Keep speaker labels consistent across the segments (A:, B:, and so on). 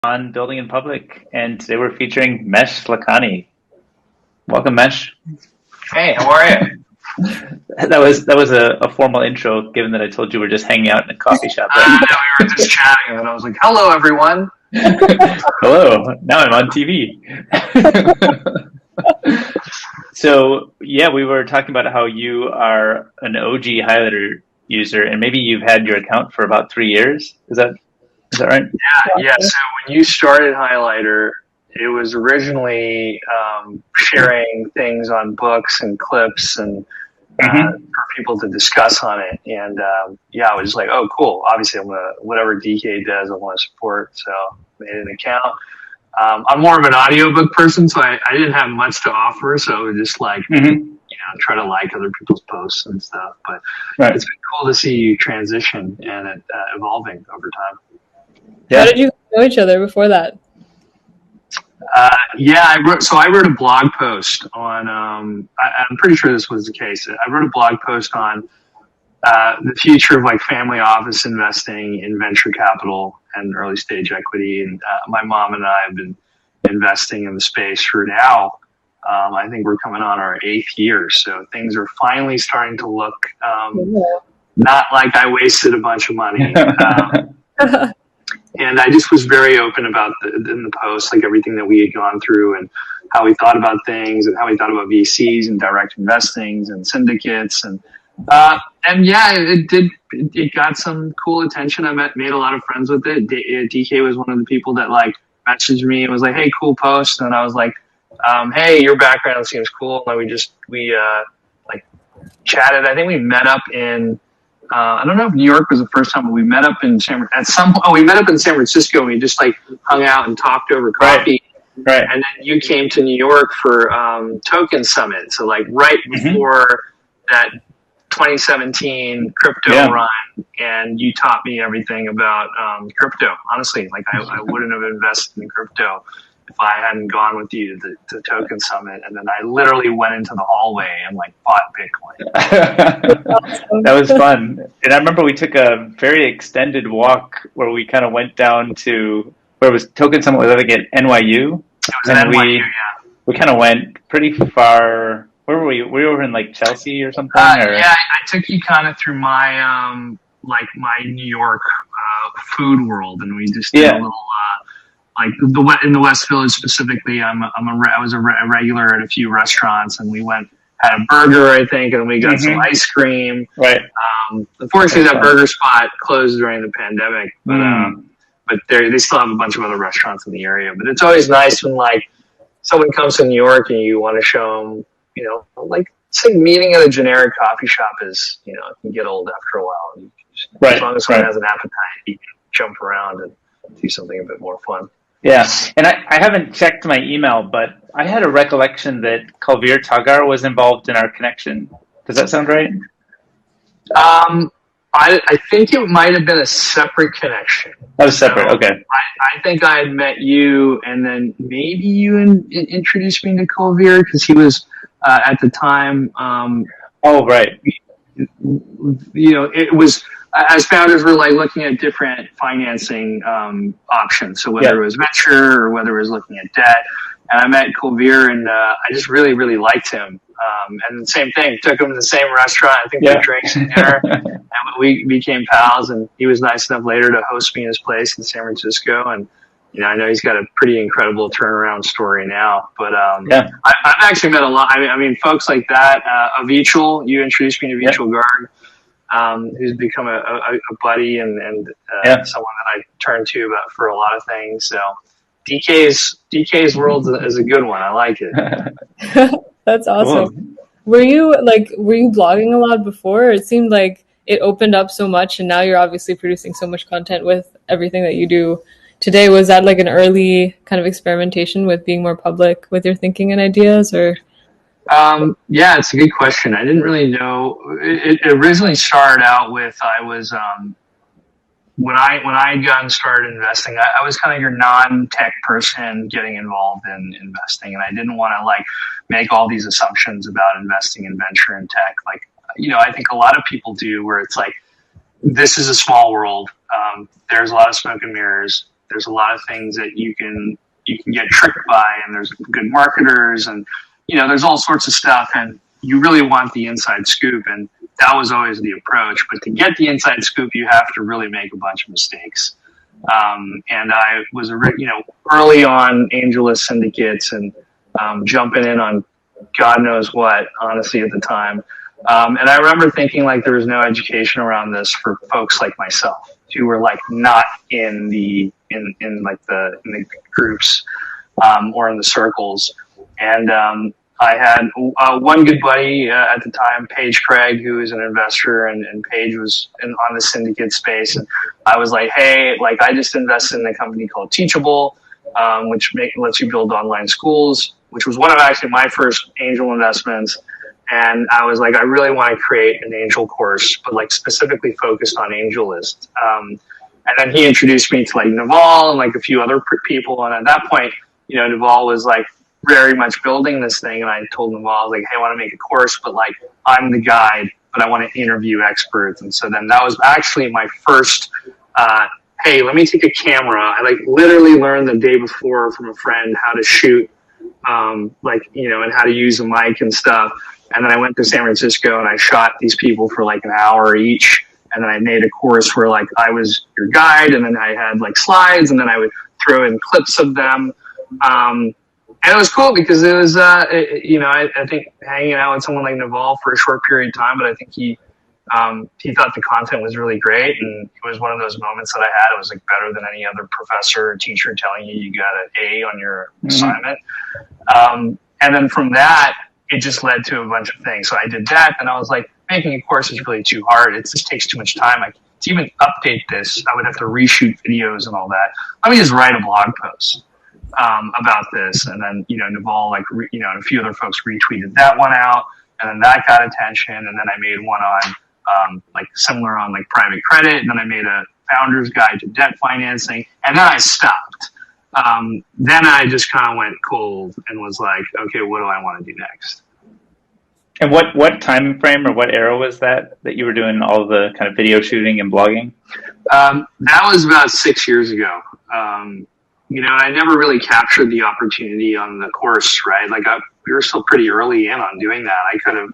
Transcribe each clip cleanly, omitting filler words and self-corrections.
A: on Building in Public, and today we're featuring Mesh Lakhani. Welcome, Mesh.
B: Hey, how are you?
A: That was a formal intro, given that I told you we're just hanging out in a coffee shop.
B: We were just chatting, and I was like, "Hello, everyone."
A: Hello. Now I'm on TV. So yeah, we were talking about how you are an OG highlighter user, and maybe you've had your account for about 3 years. Is that right?
B: Yeah. So when you started Highlighter, it was originally sharing things on books and clips and for people to discuss on it. And I was like, oh, cool. Obviously, whatever DK does, I want to support. So made an account. I'm more of an audiobook person, so I didn't have much to offer. So I would just try to like other people's posts and stuff. But It's been cool to see you transition and it evolving over time.
C: Yeah. How did you know each other before that?
B: I wrote a blog post on, I'm pretty sure this was the case. I wrote a blog post on the future of like family office investing in venture capital and early stage equity. And my mom and I have been investing in the space for now. I think we're coming on our 8th year. So things are finally starting to look not like I wasted a bunch of money. And I just was very open about in the post, like everything that we had gone through and how we thought about things and how we thought about VCs and direct investings and syndicates. It got some cool attention. I made a lot of friends with it. DK was one of the people that like messaged me and was like, hey, cool post. And I was like, hey, your background seems cool. And we chatted. I think we met up in, I don't know if New York was the first time, but we met up in San Francisco. And we just like hung out and talked over coffee.
A: Right.
B: And then you came to New York for Token Summit. So like right before that 2017 crypto run, and you taught me everything about crypto. Honestly, like I wouldn't have invested in crypto if I hadn't gone with you to the Token Summit. And then I literally went into the hallway and like bought Bitcoin.
A: That was fun. And I remember we took a very extended walk where we kind of went down to where it was Token Summit was I think at NYU.
B: It was at NYU,
A: we kind of went pretty far. Where were we? We were in like Chelsea or something.
B: I took you kind of through my my New York food world, and we just did a little in the West Village specifically. I was a regular at a few restaurants, and we had a burger, I think, and we got some ice cream.
A: Right.
B: Unfortunately, that burger spot closed during the pandemic, but they still have a bunch of other restauants in the area. But it's always nice when like someone comes to New York and you want to show them. It's like meeting at a generic coffee shop is, it can get old after a while. As long as someone has an appetite, you can jump around and do something a bit more fun.
A: Yeah. And I haven't checked my email, but I had a recollection that Kalvir Tagar was involved in our connection. Does that sound right?
B: I think it might have been a separate connection.
A: That was separate. Okay.
B: I think I had met you, and then maybe you introduced me to Kalvir because he was at the time. It was as founders were like looking at different financing options. So whether it was venture or whether it was looking at debt, and I met Kalvir, and I just really, really liked him. And the same thing, took him to the same restaurant. I think we drank some dinner, and we became pals. And he was nice enough later to host me in his place in San Francisco. And I know he's got a pretty incredible turnaround story now. But I've actually met a lot. I mean, folks like that. Avichal, you introduced me to Avichal Garg, who's become a buddy and someone that I turn to for a lot of things. So DK's world is a good one. I like it.
C: That's awesome. Cool. Were you blogging a lot before? It seemed like it opened up so much, and now you're obviously producing so much content with everything that you do today. Was that like an early kind of experimentation with being more public with your thinking and ideas, or?
B: It's a good question. I didn't really know. It originally started out with when I had gotten started investing, I was kind of your non-tech person getting involved in investing, and I didn't want to like make all these assumptions about investing in venture and tech. Like, I think a lot of people do, where it's like, this is a small world. There's a lot of smoke and mirrors. there's a lot of things that you can get tricked by, and there's good marketers, and there's all sorts of stuff, and you really want the inside scoop, and that was always the approach. But to get the inside scoop, you have to really make a bunch of mistakes. And I was, early on AngelList syndicates and jumping in on God knows what, honestly, at the time. And I remember thinking like there was no education around this for folks like myself who were like not in the groups or in the circles. And I had one good buddy at the time, Paige Craig, who was an investor, and Paige was on the syndicate space. And I was like, hey, like I just invested in a company called Teachable, which lets you build online schools, which was one of actually my first angel investments. And I was like, I really want to create an angel course, but like specifically focused on AngelList. And then he introduced me to like Naval and like a few other people. And at that point, Naval was like very much building this thing. And I told Naval, I was like, hey, I want to make a course, but like I'm the guide, but I want to interview experts. And so then that was actually my first, hey, let me take a camera. I like literally learned the day before from a friend how to shoot, and how to use a mic and stuff. And then I went to San Francisco and I shot these people for like an hour each. And then I made a course where like I was your guide, and then I had like slides, and then I would throw in clips of them. And it was cool because it was, I think hanging out with someone like Naval for a short period of time, but I think he thought the content was really great. And it was one of those moments that I had. It was like better than any other professor or teacher telling you got an A on your assignment. And then from that, it just led to a bunch of things. So I did that, and I was like, making a course is really too hard. It just takes too much time. To even update this, I would have to reshoot videos and all that. Let me just write a blog post about this. And then, Naval, and a few other folks retweeted that one out, and then that got attention. And then I made one on, similar on like private credit. And then I made a founder's guide to debt financing. And then I stopped. Then I just kind of went cold and was like, okay, what do I want to do next?
A: And what time frame or what era was that you were doing all the kind of video shooting and blogging?
B: That was about 6 years ago. I never really captured the opportunity on the course, right? Like we were still pretty early in on doing that. I could have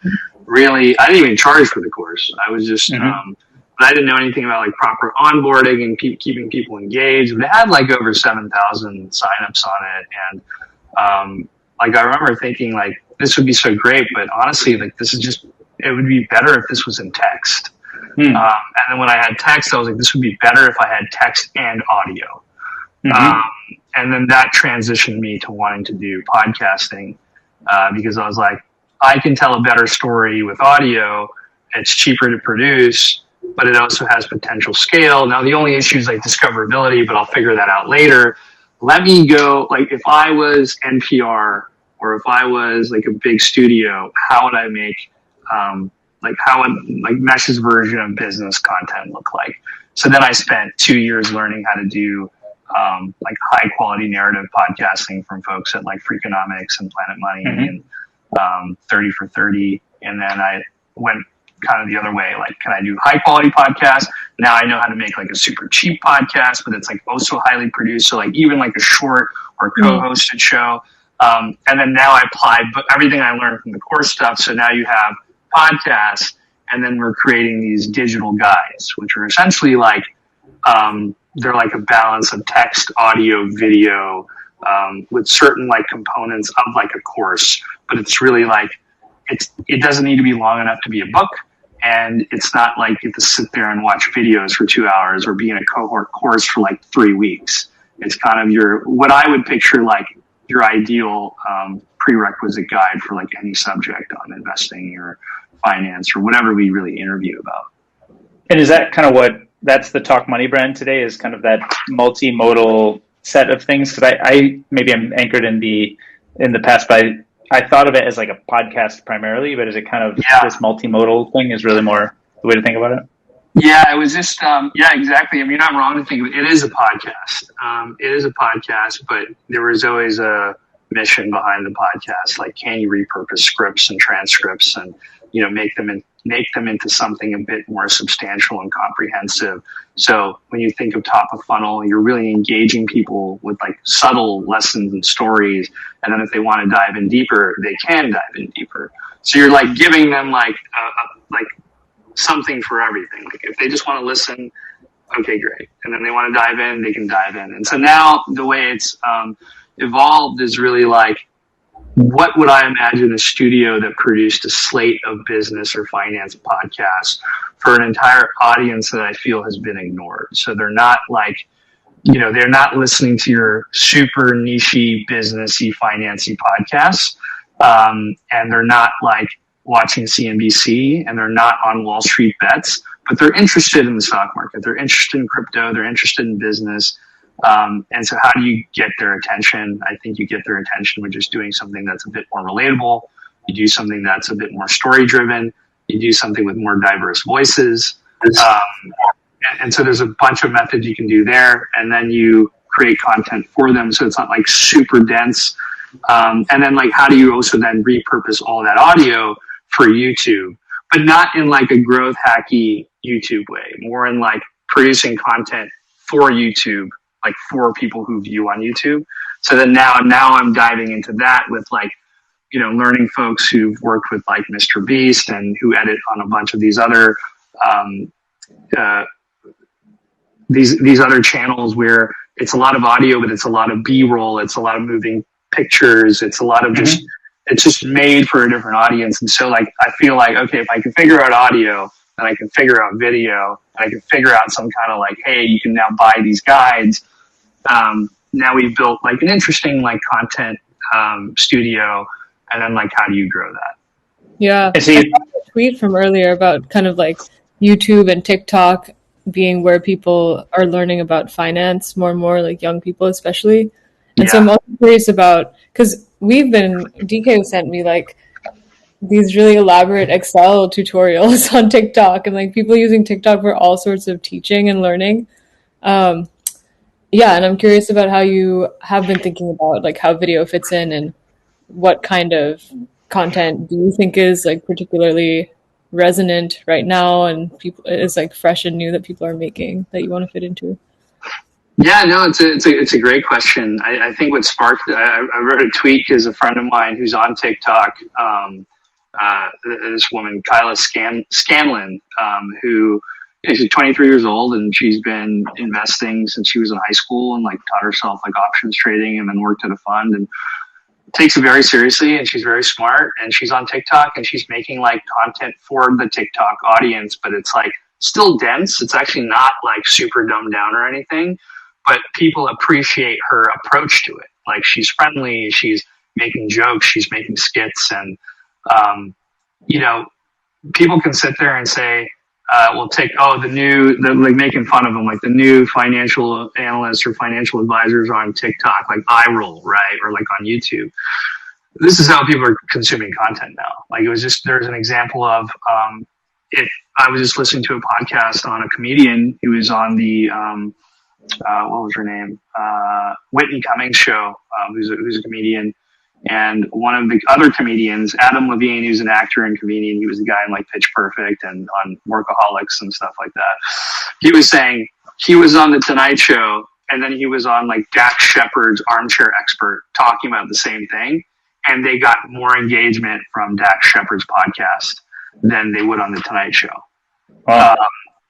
B: I didn't even charge for the course. I was just, but I didn't know anything about like proper onboarding and keeping people engaged. But it had like over 7,000 signups on it. And, I remember thinking like, this would be so great, but honestly, like it would be better if this was in text. And then when I had text, I was like, this would be better if I had text and audio. And then that transitioned me to wanting to do podcasting, because I was like, I can tell a better story with audio. It's cheaper to produce, but it also has potential scale. Now, the only issue is like discoverability, but I'll figure that out later. Let me go, like if I was NPR, or if I was like a big studio, how would I make, how would Mesh's version of business content look like? So then I spent 2 years learning how to do, high quality narrative podcasting from folks at like Freakonomics and Planet Money and 30 for 30. And then I went kind of the other way. Like, can I do high quality podcasts? Now I know how to make like a super cheap podcast, but it's like also highly produced. So like even like a short or co-hosted show. And then now I applied everything I learned from the course stuff. So now you have podcasts, and then we're creating these digital guides, which are essentially like, they're like a balance of text, audio, video, with certain like components of like a course, but it's really like, it doesn't need to be long enough to be a book. And it's not like you have to sit there and watch videos for 2 hours or be in a cohort course for like 3 weeks. It's kind of what I would picture like your ideal prerequisite guide for like any subject on investing or finance or whatever we really interview about.
A: And is that kind of that's the Talk Money brand today, is kind of that multimodal set of things? Because I maybe I'm anchored in the past, but I thought of it as like a podcast primarily, but is it kind of this multimodal thing is really more the way to think about it?
B: Yeah, it was just, exactly. I mean, you're not wrong to think of it. It is a podcast. It is a podcast, but there was always a mission behind the podcast. Like, can you repurpose scripts and transcripts and, make them make them into something a bit more substantial and comprehensive. So when you think of top of funnel, you're really engaging people with like subtle lessons and stories. And then if they want to dive in deeper, they can dive in deeper. So you're like giving them like something for everything. Like if they just want to listen, okay, great. And then they want to dive in, they can dive in. And so now the way it's evolved is really like, what would I imagine a studio that produced a slate of business or finance podcasts for an entire audience that I feel has been ignored? So they're not like, you know, they're not listening to your super niche-y, businessy, financy podcasts. And they're not like watching CNBC, and they're not on Wall Street bets, but they're interested in the stock market. They're interested in crypto. They're interested in business. And so how do you get their attention? I think you get their attention with just doing something that's a bit more relatable. You do something that's a bit more story driven. You do something with more diverse voices. And so there's a bunch of methods you can do there. And then you create content for them, so it's not like super dense. And then like, how do you also then repurpose all that audio for YouTube, but not in like a growth hacky YouTube way, more in like producing content for YouTube, like for people who view on YouTube. So then now I'm diving into that with like, you know, learning folks who've worked with like Mr. Beast and who edit on a bunch of these other, these other channels where it's a lot of audio, but it's a lot of B-roll. It's a lot of moving pictures. It's a lot of just, it's just made for a different audience. And so like, I feel like, okay, if I can figure out audio, then I can figure out video, and I can figure out some kind of like, hey, you can now buy these guides. Now we've built like an interesting like content studio, and then like, how do you grow that?
C: Yeah. I saw a tweet from earlier about kind of like YouTube and TikTok being where people are learning about finance more and more, like young people especially. And so I'm also curious about, because DK sent me like these really elaborate Excel tutorials on TikTok, and like people using TikTok for all sorts of teaching and learning. And I'm curious about how you have been thinking about like how video fits in, and what kind of content do you think is like particularly resonant right now and people is like fresh and new that people are making that you want to fit into?
B: Yeah, no, it's a great question. I think what sparked, I wrote a tweet because a friend of mine who's on TikTok, this woman, Kyla Scanlon, who is 23 years old, and she's been investing since she was in high school, and like taught herself like options trading, and then worked at a fund, and takes it very seriously, and she's very smart, and she's on TikTok, and she's making like content for the TikTok audience, but it's like still dense. It's actually not like super dumbed down or anything, but people appreciate her approach to it. Like, she's friendly, she's making jokes, she's making skits, and you know, people can sit there and say, we'll take, like making fun of them, like the new financial analysts or financial advisors on TikTok, like eye roll, right? Or like on YouTube. This is how people are consuming content now. Like, it was just, there's an example of, if I was just listening to a podcast on a comedian who was on the, what was her name? Whitney Cummings show, who's a comedian. And one of the other comedians, Adam Levine, who's an actor and comedian, he was the guy in like Pitch Perfect and on Workaholics and stuff like that. He was saying he was on the Tonight Show, and then he was on like Dax Shepard's Armchair Expert talking about the same thing. And they got more engagement from Dax Shepard's podcast than they would on the Tonight Show. Wow.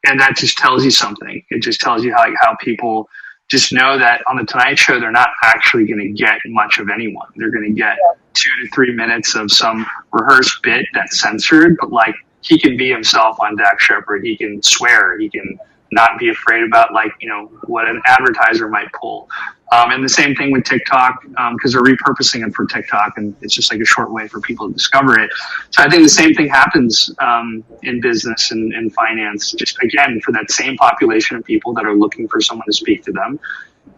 B: And that just tells you something. It just tells you how people just know that on the Tonight Show, they're not actually going to get much of anyone. They're going to get 2 to 3 minutes of some rehearsed bit that's censored, but like, he can be himself on Dax Shepard. He can swear. He can not be afraid about like, you know, what an advertiser might pull. And the same thing with TikTok, because they're repurposing it for TikTok, and it's just like a short way for people to discover it. So I think the same thing happens in business and finance, just again, for that same population of people that are looking for someone to speak to them.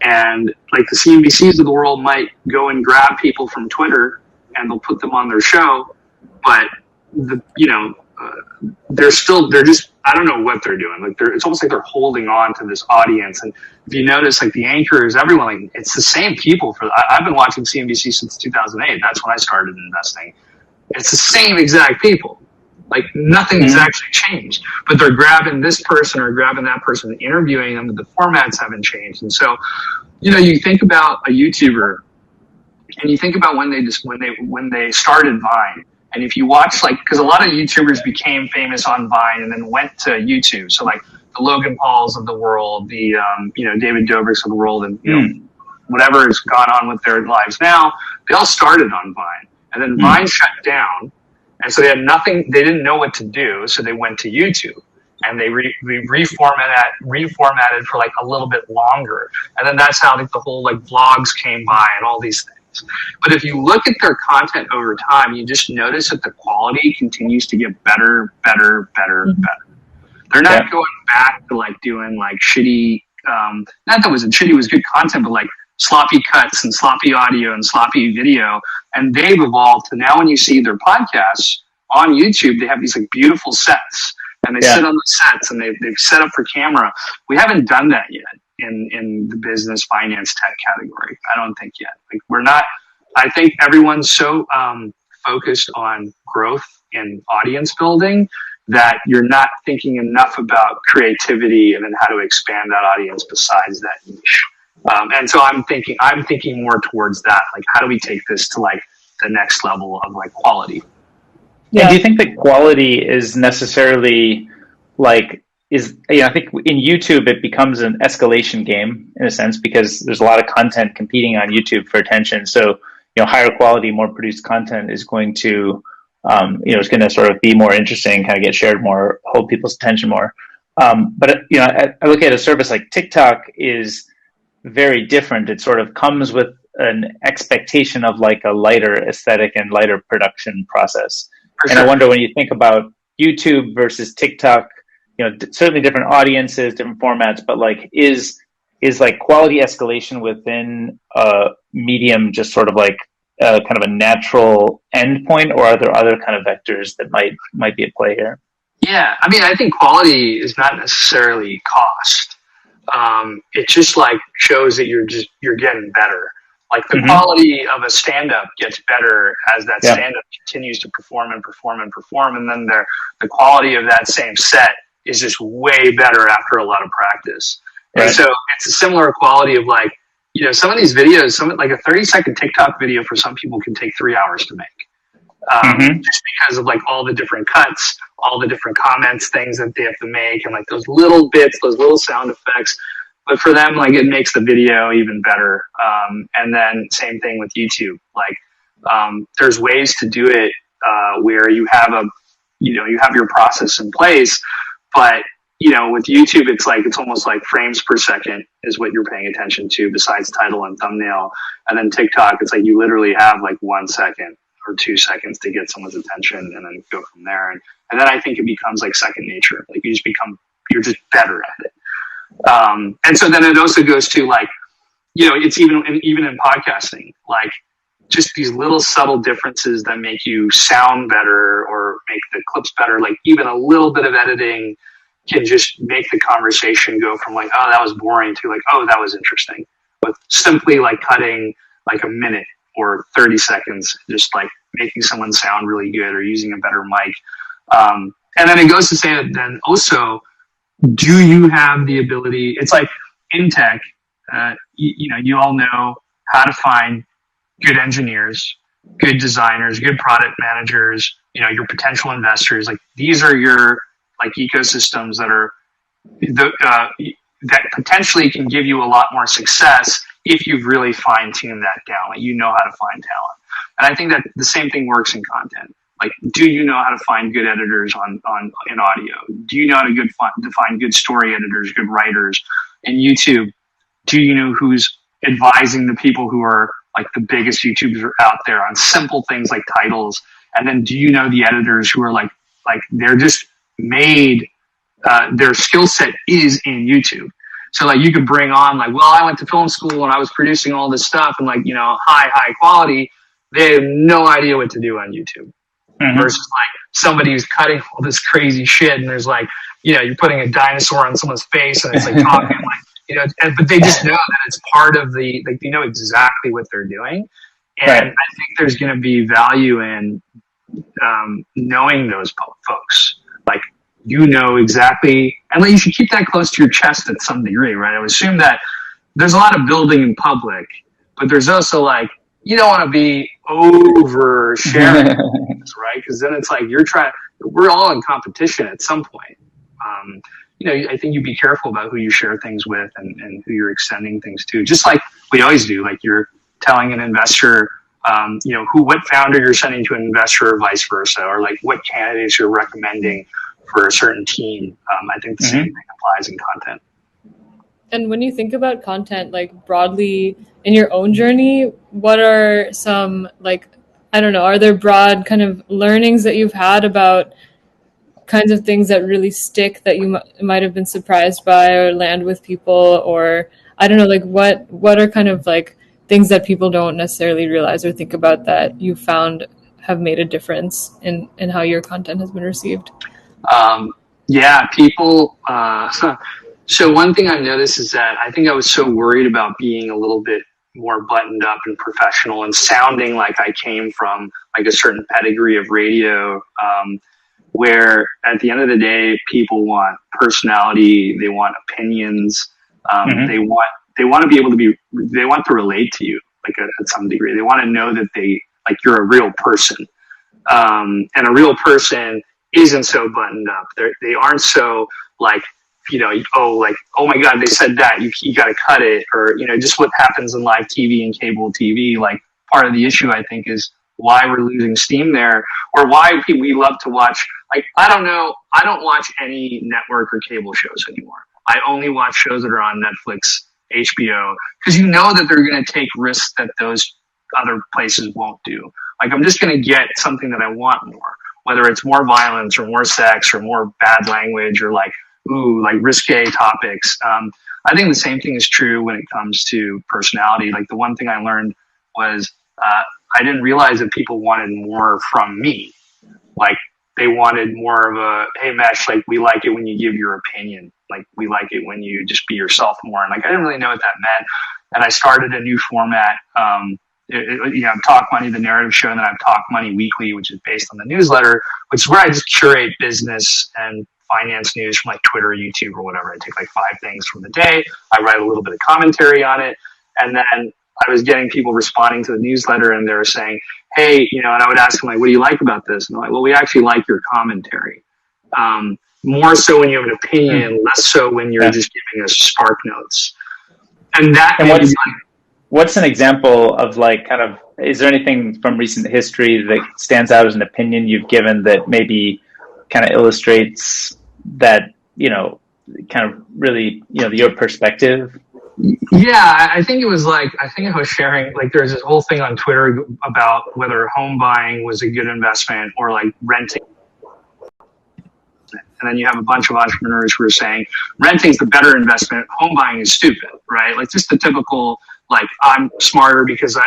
B: And like the CNBCs of the world might go and grab people from Twitter and they'll put them on their show, but they're just, I don't know what they're doing. Like, it's almost like they're holding on to this audience. And if you notice, like the anchors, everyone, like, it's the same people. I've been watching CNBC since 2008. That's when I started investing. It's the same exact people. Like nothing has actually changed, but they're grabbing this person or grabbing that person and interviewing them, but the formats haven't changed. And so, you think about a YouTuber and you think about when they started Vine. And if you watch, because a lot of YouTubers became famous on Vine and then went to YouTube. So like the Logan Pauls of the world, the, David Dobrik's of the world, and, whatever has gone on with their lives now, they all started on Vine. And then Vine shut down. And so they had nothing, they didn't know what to do. So they went to YouTube and they reformatted for like a little bit longer. And then that's how like the whole like vlogs came by and all these things. But if you look at their content over time, you just notice that the quality continues to get better. They're not going back to like doing like shitty, not that it wasn't shitty, it was good content, but like sloppy cuts and sloppy audio and sloppy video. And they've evolved to now when you see their podcasts on YouTube, they have these like beautiful sets and they sit on the sets and they've set up for camera. We haven't done that yet in the business finance tech category. I don't think yet. Like we're not, I think everyone's so focused on growth and audience building that you're not thinking enough about creativity and then how to expand that audience besides that niche. And so I'm thinking more towards that. Like, how do we take this to like the next level of like quality?
A: Yeah. And do you think that quality is necessarily like, I think in YouTube, it becomes an escalation game in a sense, because there's a lot of content competing on YouTube for attention. So, higher quality, more produced content is going to, it's going to sort of be more interesting, kind of get shared more, hold people's attention more. But, I look at a service like TikTok is very different. It sort of comes with an expectation of like a lighter aesthetic and lighter production process. And I wonder, when you think about YouTube versus TikTok, certainly different audiences, different formats, but like is like quality escalation within a medium just sort of like kind of a natural endpoint, or are there other kind of vectors that might be at play here?
B: Yeah, I mean, I think quality is not necessarily cost. It just like shows that you're getting better. Like the quality of a stand-up gets better as that stand-up continues to perform. And then the quality of that same set is just way better after a lot of practice. Right. And so it's a similar quality of like, some of these videos, like a 30-second TikTok video for some people can take 3 hours to make. Just because of like all the different cuts, all the different comments, things that they have to make, and like those little bits, those little sound effects. But for them, like it makes the video even better. And then same thing with YouTube. Like there's ways to do it where you have you have your process in place, but with YouTube, it's almost like frames per second is what you're paying attention to besides title and thumbnail. And then TikTok, it's like you literally have like 1 second or 2 seconds to get someone's attention and then go from there. And then I think it becomes like second nature. Like you're just better at it. And so then it also goes to like, it's even in podcasting, like just these little subtle differences that make you sound better or make the clips better. Like even a little bit of editing can just make the conversation go from like, oh, that was boring to like, oh, that was interesting. With simply like cutting like a minute or 30 seconds, just like making someone sound really good or using a better mic. And then it goes to say that then also, do you have the ability? It's like in tech, you all know how to find good engineers, good designers, good product managers, your potential investors. Like these are your like ecosystems that are that potentially can give you a lot more success if you've really fine-tuned that down. Like how to find talent. And I think that the same thing works in content. Like, do you know how to find good editors in audio? Do you know how to find good story editors, good writers? In YouTube, do you know who's advising the people who are like the biggest YouTubers out there on simple things like titles? And then do you know the editors who are like they're just made, their skill set is in YouTube. So like you could bring on like, well, I went to film school and I was producing all this stuff and like, high quality. They have no idea what to do on YouTube. Versus like somebody who's cutting all this crazy shit and there's like, you're putting a dinosaur on someone's face and it's like talking like, but they just know that it's part of they know exactly what they're doing. And I think there's going to be value in knowing those folks. Like, you know exactly, and like, you should keep that close to your chest at some degree, right? I would assume that there's a lot of building in public, but there's also like, you don't want to be over sharing, right? Because then it's like we're all in competition at some point. I think you be careful about who you share things with and who you're extending things to. Just like we always do, like you're telling an investor, what founder you're sending to an investor or vice versa, or like what candidates you're recommending for a certain team. I think the same thing applies in content.
C: And when you think about content, like broadly in your own journey, what are some, like, I don't know, are there broad kind of learnings that you've had about kinds of things that really stick that you might have been surprised by or land with people? Or I don't know, like what are kind of like things that people don't necessarily realize or think about that you found have made a difference in how your content has been received?
B: People. So one thing I've noticed is that I think I was so worried about being a little bit more buttoned up and professional and sounding like I came from like a certain pedigree of radio, where at the end of the day, people want personality, they want opinions, they want to be able to they want to relate to you like at some degree. They want to know that you're a real person, and a real person isn't so buttoned up. They aren't so like, oh my God, they said that, you got to cut it, or, just what happens in live TV and cable TV. Like, part of the issue, I think, is why we're losing steam there, or why we love to watch, like, I don't know, I don't watch any network or cable shows anymore. I only watch shows that are on Netflix, HBO, because you know that they're going to take risks that those other places won't do. Like, I'm just going to get something that I want more, whether it's more violence or more sex or more bad language or like risque topics. I think the same thing is true when it comes to personality. Like, the one thing I learned was I didn't realize that people wanted more from me. Like, they wanted more of a, hey, Mesh, like, we like it when you give your opinion. Like, we like it when you just be yourself more. And like, I didn't really know what that meant. And I started a new format, Talk Money, the narrative show, and then I have Talk Money Weekly, which is based on the newsletter, which is where I just curate business and finance news from like Twitter, YouTube, or whatever. I take like 5 things from the day. I write a little bit of commentary on it. And then I was getting people responding to the newsletter, and they were saying, hey, and I would ask them, like, what do you like about this? And they're like, well, we actually like your commentary. More so when you have an opinion, less so when you're just giving us spark notes. And
A: what's an example of like kind of, is there anything from recent history that stands out as an opinion you've given that maybe kind of illustrates that, kind of really, your perspective?
B: Yeah, I think I was sharing, like, there's this whole thing on Twitter about whether home buying was a good investment or like renting. And then you have a bunch of entrepreneurs who are saying renting is the better investment, home buying is stupid, right? Like, just the typical, like, I'm smarter because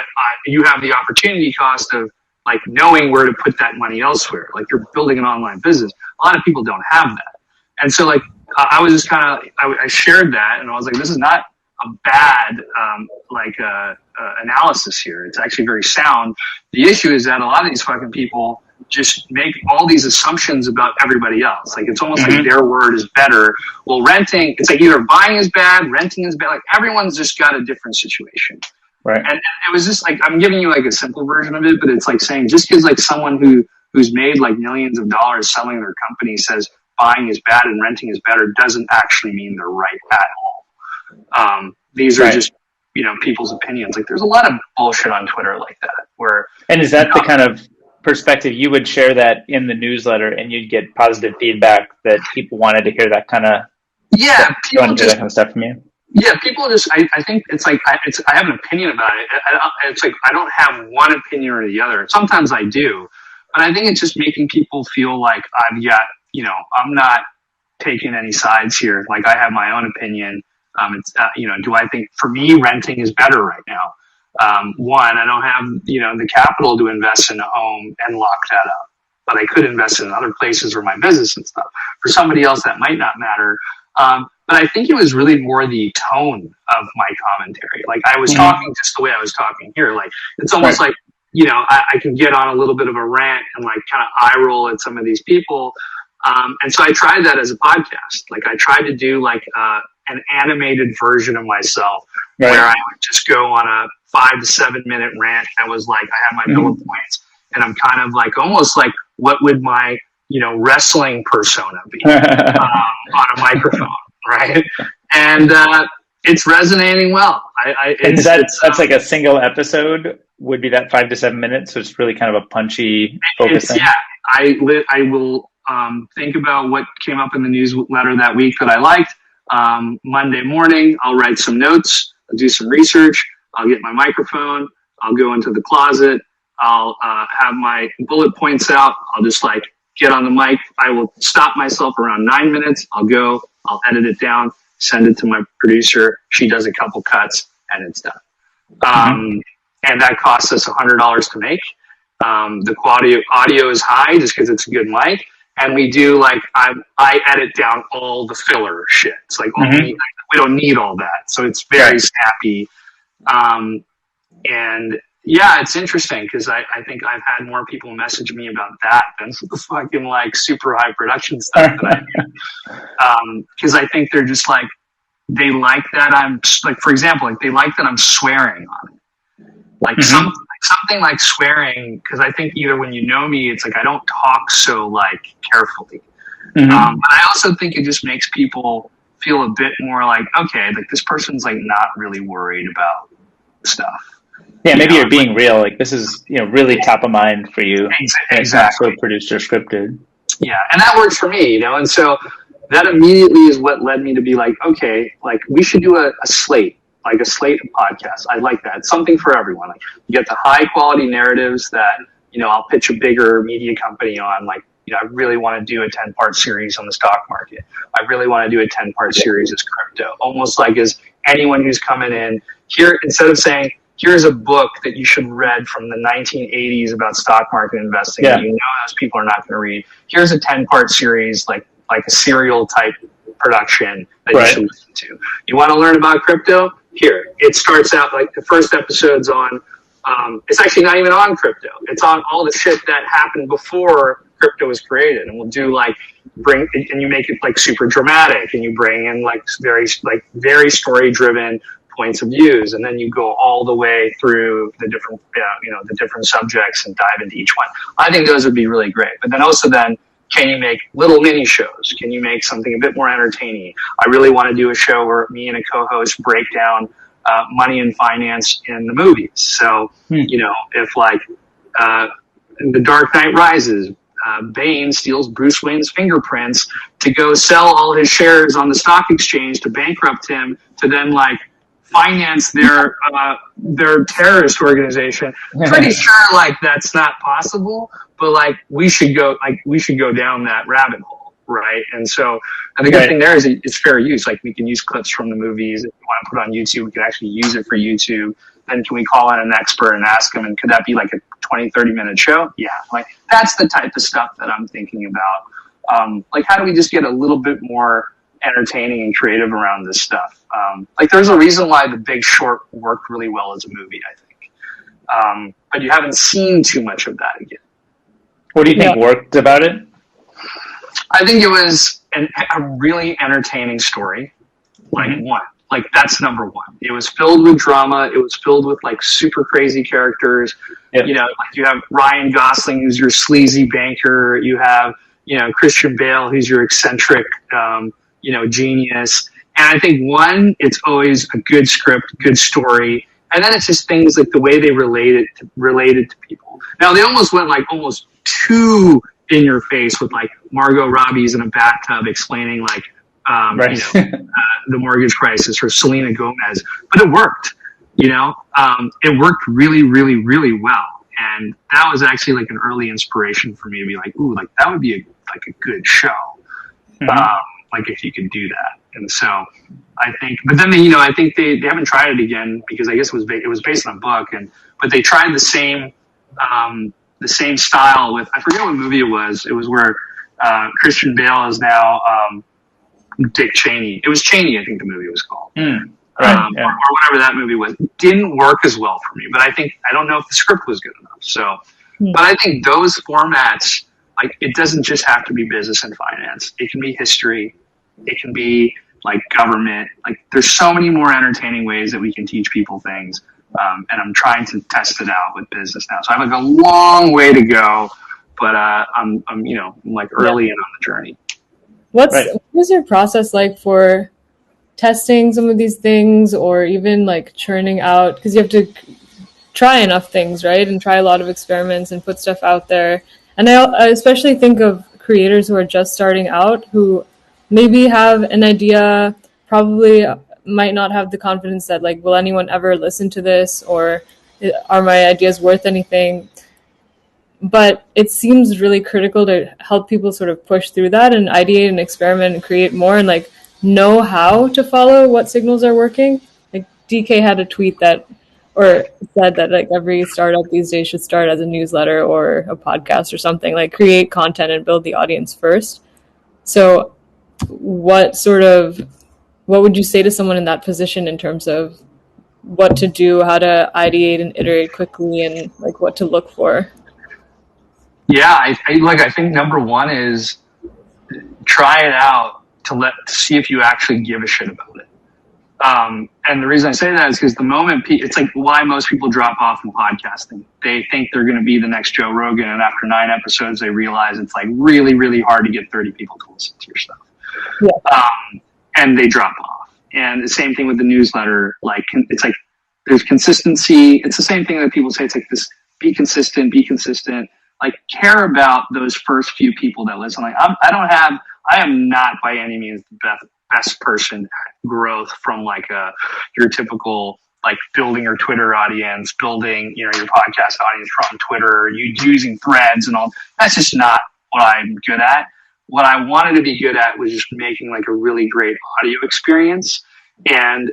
B: you have the opportunity cost of like knowing where to put that money elsewhere. Like, you're building an online business. A lot of people don't have that. And so like, I was just kind of, I shared that, and I was like, this is not a bad, analysis here. It's actually very sound. The issue is that a lot of these fucking people just make all these assumptions about everybody else. Like, it's almost like their word is better. Well, renting, it's like either buying is bad, renting is bad. Like, everyone's just got a different situation.
A: Right.
B: And it was just like, I'm giving you like a simple version of it, but it's like saying, just because like someone who's made like millions of dollars selling their company says buying is bad and renting is better doesn't actually mean they're right at all. These are just, people's opinions. Like, there's a lot of bullshit on Twitter like that.
A: And is that the kind of perspective you would share that in the newsletter, and you'd get positive feedback that people wanted to hear that kind of
B: that kind
A: of stuff from you?
B: Yeah, people just, I think it's like, I have an opinion about it. It's like, I don't have one opinion or the other. Sometimes I do, but I think it's just making people feel like I've got, I'm not taking any sides here. Like, I have my own opinion. Do I think, for me, renting is better right now? One, I don't have, the capital to invest in a home and lock that up, but I could invest in other places or my business and stuff. For somebody else, that might not matter. But I think it was really more the tone of my commentary. Like, I was talking just the way I was talking here. Like, it's almost like, I can get on a little bit of a rant and like kind of eye roll at some of these people. And so I tried that as a podcast. Like I tried to do like an animated version of myself where I would just go on a 5 to 7 minute rant. I was like, I have my bullet points and I'm kind of like, almost like what would my, wrestling persona be on a microphone. Right. And, it's resonating well.
A: That's like a single episode would be that 5 to 7 minutes. So it's really kind of a punchy focus thing.
B: Yeah. I will, think about what came up in the newsletter that week that I liked. Monday morning, I'll write some notes, I'll do some research. I'll get my microphone. I'll go into the closet. I'll have my bullet points out. I'll just like get on the mic. I will stop myself around 9 minutes. I'll go, I'll edit it down, send it to my producer. She does a couple cuts and it's done. And that costs us $100 to make. The quality of audio is high just because it's a good mic. And we do like, I edit down all the filler shit. It's like, we don't need all that. So it's very snappy. And yeah, it's interesting because I think I've had more people message me about that than the fucking like super high production stuff that I do. Because I think they're just like, they like that I'm like, for example, like they like that I'm swearing on it. Like something like swearing, because I think either when you know me, it's like I don't talk so like carefully. But I also think it just makes people feel a bit more like, okay, like this person's like not really worried about stuff.
A: Yeah, maybe you're being real. Like this is, really top of mind for you.
B: Exactly.
A: And it's not so produced or scripted.
B: Yeah, and that works for me, and so that immediately is what led me to be like, okay, like we should do a slate. Like a slate of podcasts. I like that. It's something for everyone. Like you get the high quality narratives that, I'll pitch a bigger media company on. Like, I really want to do a 10-part series on the stock market. I really want to do a 10-part series as crypto. Almost like as anyone who's coming in here, instead of saying, here's a book that you should read from the 1980s about stock market investing that those people are not going to read. Here's a 10-part series, like a serial type production that you should listen to. You want to learn about crypto? Here, it starts out like the first episode's on, it's actually not even on crypto. It's on all the shit that happened before crypto was created. And we'll do and you make it like super dramatic and you bring in like very story driven points of views. And then you go all the way through the different, the different subjects and dive into each one. I think those would be really great. But then also can you make little mini shows? Can you make something a bit more entertaining? I really want to do a show where me and a co-host break down money and finance in the movies. So, if like The Dark Knight Rises, Bane steals Bruce Wayne's fingerprints to go sell all his shares on the stock exchange to bankrupt him to then like finance their terrorist organization. Pretty sure like that's not possible, but like we should go down that rabbit hole, right? And so the good thing there is it's fair use. Like we can use clips from the movies. If we want to put it on YouTube, we can actually use it for YouTube. Then can we call in an expert and ask them, and could that be like a 20-30 minute show? Yeah, like that's the type of stuff that I'm thinking about. Like how do we just get a little bit more entertaining and creative around this stuff? Like there's a reason why The Big Short worked really well as a movie, I think. But you haven't seen too much of that again.
A: What do you think worked about it?
B: I think it was a really entertaining story. Like that's number one. It was filled with drama. It was filled with like super crazy characters. Yep. Like you have Ryan Gosling, who's your sleazy banker. You have, Christian Bale, who's your eccentric, genius. And I think it's always a good script, good story. And then it's just things like the way they related to people. Now they almost went like almost too in your face with like Margot Robbie's in a bathtub explaining like, the mortgage crisis or Selena Gomez, but it worked, it worked really, really, really well. And that was actually like an early inspiration for me to be like, ooh, like that would be a good show. Like if you could do that. And so I think, but then I think they haven't tried it again because I guess it was based on a book but they tried the same style with, I forget what movie it was. It was where, Christian Bale is now, Dick Cheney. It was Cheney, I think the movie was called. or whatever that movie was. It didn't work as well for me, but I don't know if the script was good enough. So, but I think those formats, like, it doesn't just have to be business and finance. It can be history. It can be like government. Like, there's so many more entertaining ways that we can teach people things. And I'm trying to test it out with business now. So I have like a long way to go, but I'm like early in on the journey.
C: What is your process like for testing some of these things, or even like churning out? Because you have to try enough things, right? And try a lot of experiments and put stuff out there. And I especially think of creators who are just starting out, who maybe have an idea, probably might not have the confidence that, like, will anyone ever listen to this, or are my ideas worth anything? But it seems really critical to help people sort of push through that and ideate and experiment and create more, and like know how to follow what signals are working. Like DK had a tweet that, or said that, like, every startup these days should start as a newsletter or a podcast or something, like create content and build the audience first. So what would you say to someone in that position in terms of what to do, how to ideate and iterate quickly, and like what to look for?
B: Yeah, I think number one is try it out to see if you actually give a shit about it. And the reason I say that is because the moment it's like why most people drop off in podcasting. They think they're going to be the next Joe Rogan, and after 9 episodes, they realize it's like really, really hard to get 30 people to listen to your stuff. Yeah. And they drop off. And the same thing with the newsletter. Like, it's like there's consistency. It's the same thing that people say. It's like this: be consistent. Like, care about those first few people that listen. Like, I am not by any means the best person at growth from like your typical like building your Twitter audience, building, your podcast audience from Twitter, you using threads and all. That's just not what I'm good at. What I wanted to be good at was just making like a really great audio experience. And,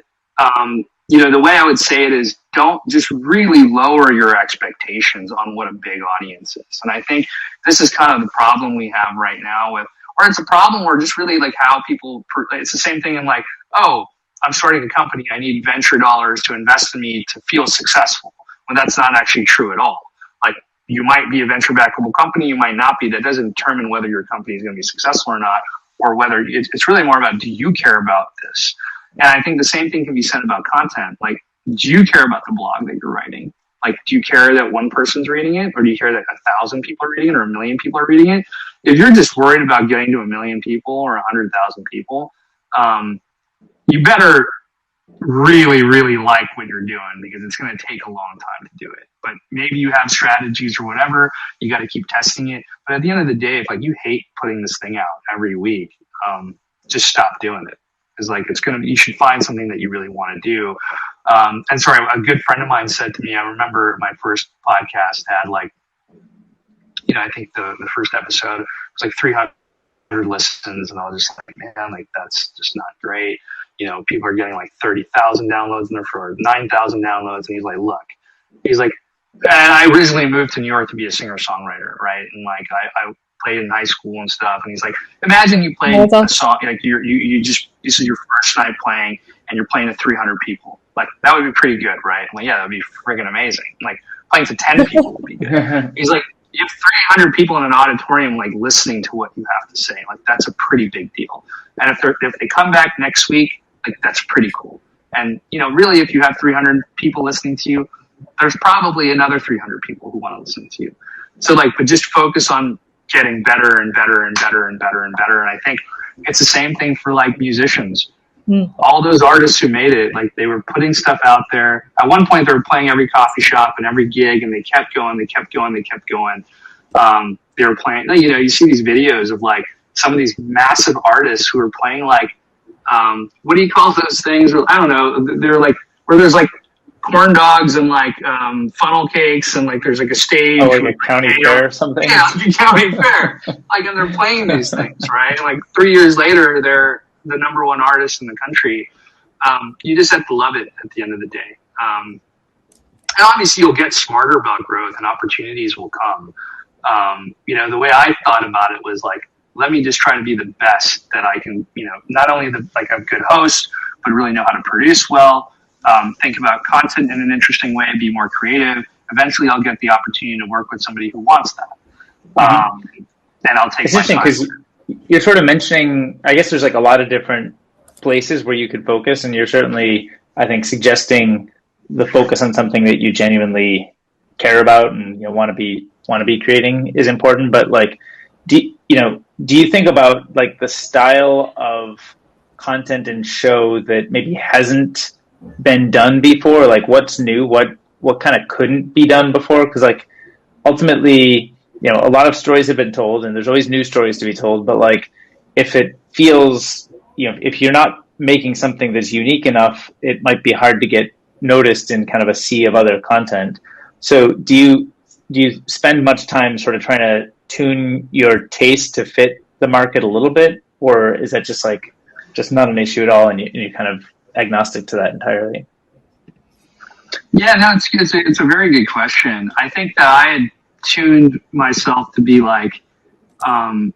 B: the way I would say it is, don't just really lower your expectations on what a big audience is. And I think this is kind of the problem we have right now or it's a problem where just really like how people, it's the same thing in like, oh, I'm starting a company. I need venture dollars to invest in me to feel successful. Well, that's not actually true at all. Like, you might be a venture backable company, you might not be. That doesn't determine whether your company is going to be successful or not, or whether it's really more about, do you care about this? And I think the same thing can be said about content. Like, do you care about the blog that you're writing? Like, do you care that one person's reading it, or do you care that 1,000 people are reading it, or 1 million people are reading it? If you're just worried about getting to 1 million people or 100,000 people, you better really, really like what you're doing, because it's going to take a long time to do it. But maybe you have strategies or whatever. You got to keep testing it. But at the end of the day, if like you hate putting this thing out every week, just stop doing it. It's like you should find something that you really want to do. And sorry, a good friend of mine said to me, I remember my first podcast had like, I think the first episode was like 300 listens, and I was just like, man, like that's just not great. People are getting like 30,000 downloads and they're for 9,000 downloads. And he's like, and I originally moved to New York to be a singer-songwriter, right? And like I played in high school and stuff. And he's like, imagine you playing a song, like this is your first night playing, and you're playing to 300 people. Like, that would be pretty good, right? I'm like, yeah, that'd be friggin' amazing. Like, playing to 10 people would be good. He's like, you have 300 people in an auditorium, like, listening to what you have to say. Like, that's a pretty big deal. And if they come back next week, like, that's pretty cool. And, really, if you have 300 people listening to you, there's probably another 300 people who want to listen to you. So, like, but just focus on getting better and better and better and better and better. And I think it's the same thing for, like, musicians. All those artists who made it, like, they were putting stuff out there. At one point, they were playing every coffee shop and every gig, and they kept going. They were playing, you see these videos of, like, some of these massive artists who are playing, like, what do you call those things? I don't know. They're like, where there's like corn dogs and like funnel cakes, and like there's like a stage.
A: Oh, like a county fair or something?
B: Yeah, like a county fair. Like, and they're playing these things, right? And like 3 years later, they're the number one artist in the country. You just have to love it at the end of the day. And obviously you'll get smarter about growth and opportunities will come. The way I thought about it was like, let me just try to be the best that I can, not only like a good host, but really know how to produce well, think about content in an interesting way, be more creative. Eventually I'll get the opportunity to work with somebody who wants that. And I'll take my time.
A: Because you're sort of mentioning, I guess there's like a lot of different places where you could focus, and you're certainly, I think, suggesting the focus on something that you genuinely care about and want to be creating is important. But like, do you think about like the style of content and show that maybe hasn't been done before? Like, what's new? What kind of couldn't be done before? Because like ultimately, a lot of stories have been told, and there's always new stories to be told. But like, if it feels, if you're not making something that's unique enough, it might be hard to get noticed in kind of a sea of other content. So do you spend much time sort of trying to tune your taste to fit the market a little bit, or is that just not an issue at all, and you're kind of agnostic to that entirely?
B: Yeah, no, it's a very good question. I think that I had tuned myself to be like, I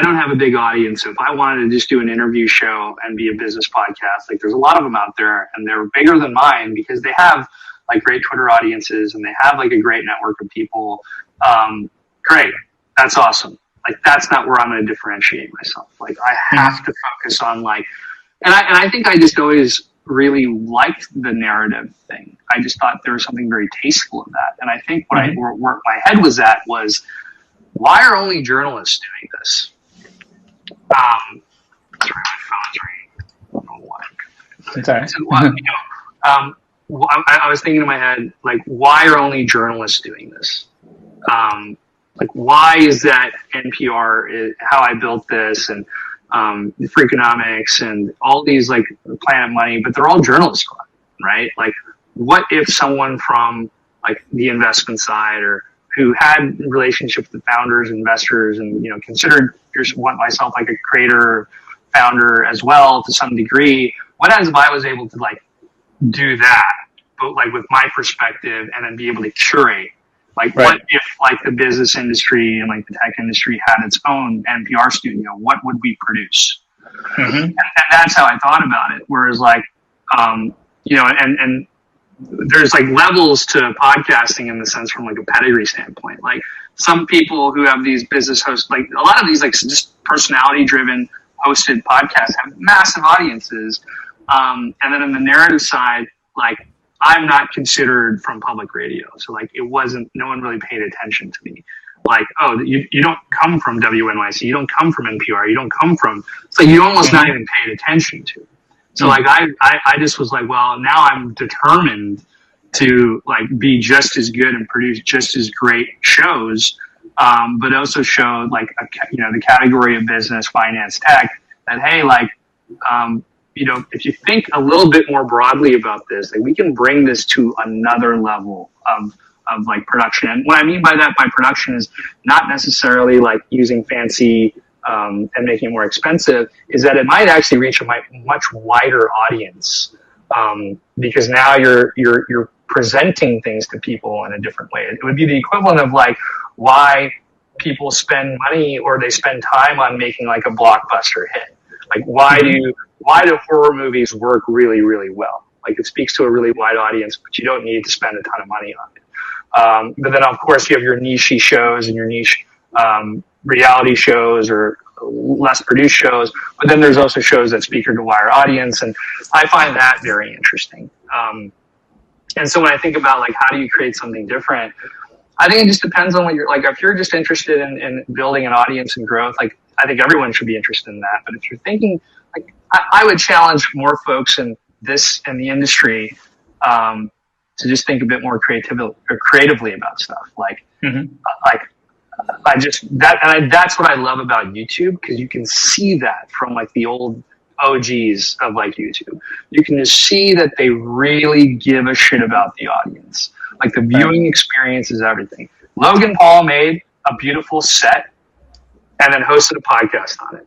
B: don't have a big audience. So if I wanted to just do an interview show and be a business podcast, like there's a lot of them out there, and they're bigger than mine because they have like great Twitter audiences and they have like a great network of people. Great. That's awesome. Like, that's not where I'm going to differentiate myself. Like, I have to focus on like, and I think I just always really liked the narrative thing. I just thought there was something very tasteful in that. And I think where my head was at was, why are only journalists doing this? Sorry, my phone's ringing. I don't know why.
A: It's all right.
B: So, I was thinking in my head, like, why are only journalists doing this? Like, why is that NPR is how I built this, and Freakonomics and all these like Planet Money, but they're all journalists, right? Like, what if someone from like the investment side, or who had relationships with founders, investors, and considered myself like a creator, founder as well to some degree. What if I was able to like do that, but like with my perspective, and then be able to curate? Like, right. What if like the business industry and like the tech industry had its own NPR studio? What would we produce? Mm-hmm. And that's how I thought about it. Whereas like, and there's like levels to podcasting in the sense from like a pedigree standpoint. Like, some people who have these business hosts, like a lot of these like just personality driven hosted podcasts have massive audiences. And then on the narrative side, like, I'm not considered from public radio. So like, no one really paid attention to me. Like, oh, you don't come from WNYC, you don't come from NPR, you don't come from, so you almost not even paid attention to. So like, I just was like, well, now I'm determined to like be just as good and produce just as great shows, but also show like, the category of business, finance, tech, that, hey, like, if you think a little bit more broadly about this, like, we can bring this to another level of like production. And what I mean by that, by production, is not necessarily like using fancy and making it more expensive, is that it might actually reach a much wider audience, because now you're presenting things to people in a different way. It would be the equivalent of like why people spend money or they spend time on making like a blockbuster hit. Like, why do horror movies work really, really well? Like, it speaks to a really wide audience, but you don't need to spend a ton of money on it. But then, of course, you have your niche shows and your niche reality shows or less produced shows. But then there's also shows that speak to a wider audience, and I find that very interesting. And so when I think about like, how do you create something different? I think it just depends on what you're like. If you're just interested in building an audience and growth, like, I think everyone should be interested in that. But if you're thinking, like, I would challenge more folks in the industry to just think a bit more creatively about stuff. Like, that's what I love about YouTube, because you can see that from like the old OGs of like YouTube. You can just see that they really give a shit about the audience. Like, the viewing experience is everything. Logan Paul made a beautiful set and then hosted a podcast on it.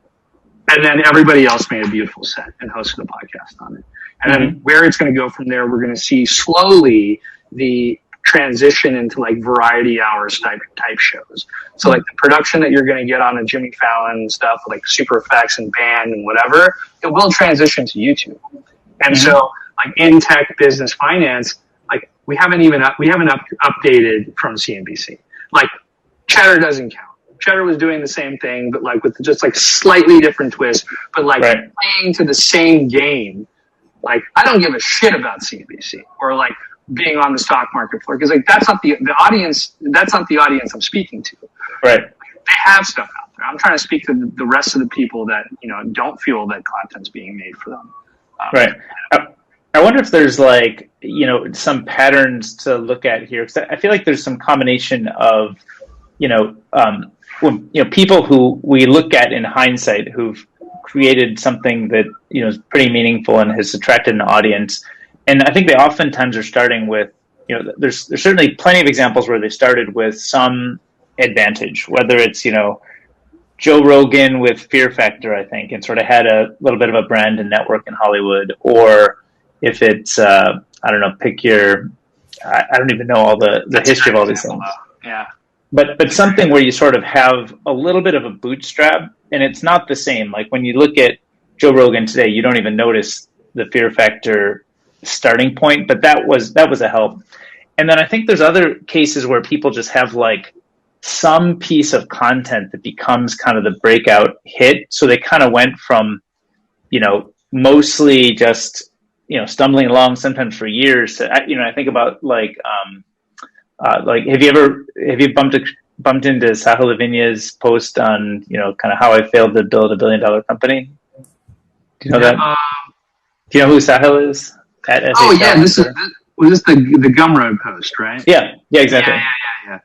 B: And then everybody else made a beautiful set and hosted a podcast on it. And then where it's going to go from there, we're going to see slowly the transition into like variety hours type shows. So like the production that you're going to get on a Jimmy Fallon stuff, like super effects and band and whatever, it will transition to YouTube. And so like in tech, business, finance, like we haven't updated from CNBC. Like Cheddar doesn't count. Cheddar was doing the same thing, but like with just like slightly different twist, but like playing to the same game. Like I don't give a shit about CNBC or like being on the stock market floor, because like that's not the audience. That's not the audience I'm speaking to.
A: Right.
B: They have stuff out there. I'm trying to speak to the rest of the people that don't feel that content's being made for them.
A: Right. I wonder if there's like some patterns to look at here, because I feel like there's some combination of people who we look at in hindsight who've created something that is pretty meaningful and has attracted an audience. And I think they oftentimes are starting with, there's certainly plenty of examples where they started with some advantage, whether it's, Joe Rogan with Fear Factor, I think, and sort of had a little bit of a brand and network in Hollywood, or if it's, I don't know, I don't even know all the history of all these things.
B: Yeah.
A: But something where you sort of have a little bit of a bootstrap, and it's not the same. Like when you look at Joe Rogan today, you don't even notice the Fear Factor starting point, but that was a help. And then I think there's other cases where people just have like some piece of content that becomes kind of the breakout hit. So they kind of went from, mostly just, stumbling along sometimes for years to, I think about like have you bumped into Sahil Lavinia's post on, kind of how I failed to build $1 billion company? Do you know that? Do you know who Sahil is?
B: Was this the Gumroad post, right?
A: Yeah, exactly.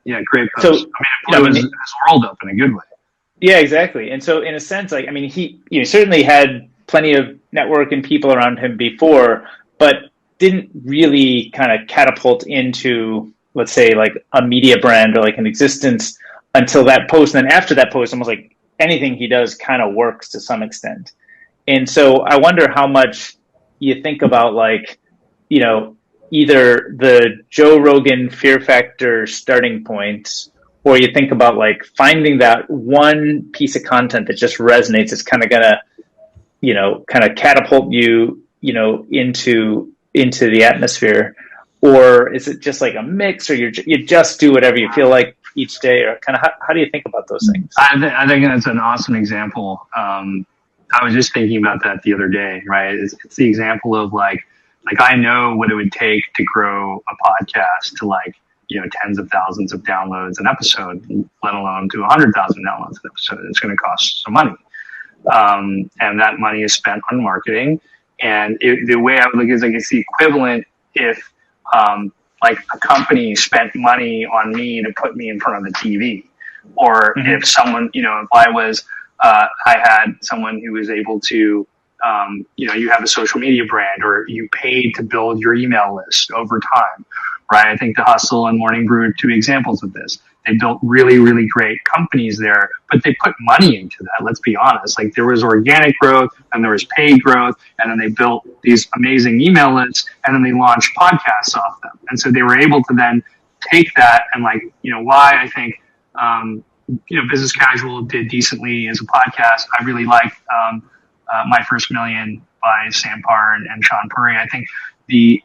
B: Yeah, great post.
A: So,
B: it blew his world up in a good way.
A: Yeah, exactly. And so in a sense, like, I mean, he certainly had plenty of network and people around him before, but didn't really kind of catapult into, let's say, like a media brand or like an existence until that post. And then after that post, almost like anything he does kind of works to some extent. And so I wonder how much you think about like, either the Joe Rogan Fear Factor starting point, or you think about like finding that one piece of content that just resonates. It's kind of gonna, kind of catapult you, into the atmosphere, or is it just like a mix, or you just do whatever you feel like each day, or kind of how do you think about those things?
B: I think that's an awesome example. I was just thinking about that the other day, right? It's the example of like I know what it would take to grow a podcast to like, tens of thousands of downloads an episode, let alone to 100,000 downloads an episode. It's going to cost some money. And that money is spent on marketing. And the way I would look at it is like it's the equivalent if, like a company spent money on me to put me in front of the TV, or if someone, if I had someone who was able to, you have a social media brand, or you paid to build your email list over time, right? I think The Hustle and Morning Brew are two examples of this. They built really, really great companies there, but they put money into that. Let's be honest. Like there was organic growth and there was paid growth, and then they built these amazing email lists, and then they launched podcasts off them. And so they were able to then take that and like, why I think, Business Casual did decently as a podcast. I really like, My First Million by Sam Parr and Sean Puri. I think the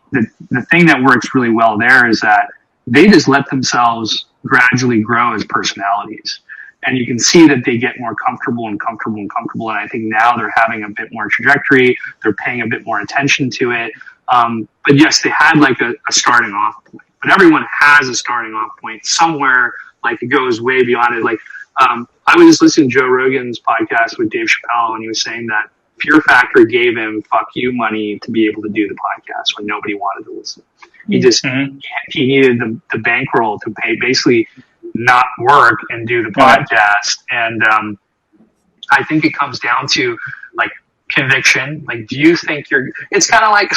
B: thing that works really well there is that they just let themselves gradually grow as personalities. And you can see that they get more comfortable. And I think now they're having a bit more trajectory. They're paying a bit more attention to it. But yes, they had like a starting off point. But everyone has a starting off point somewhere. Like it goes way beyond it. Like I was just listening to Joe Rogan's podcast with Dave Chappelle, and he was saying that Fear Factor gave him fuck you money to be able to do the podcast when nobody wanted to listen. He just he needed the bankroll to pay, basically not work and do the podcast. And I think it comes down to like conviction. Like, do you think it's kind of like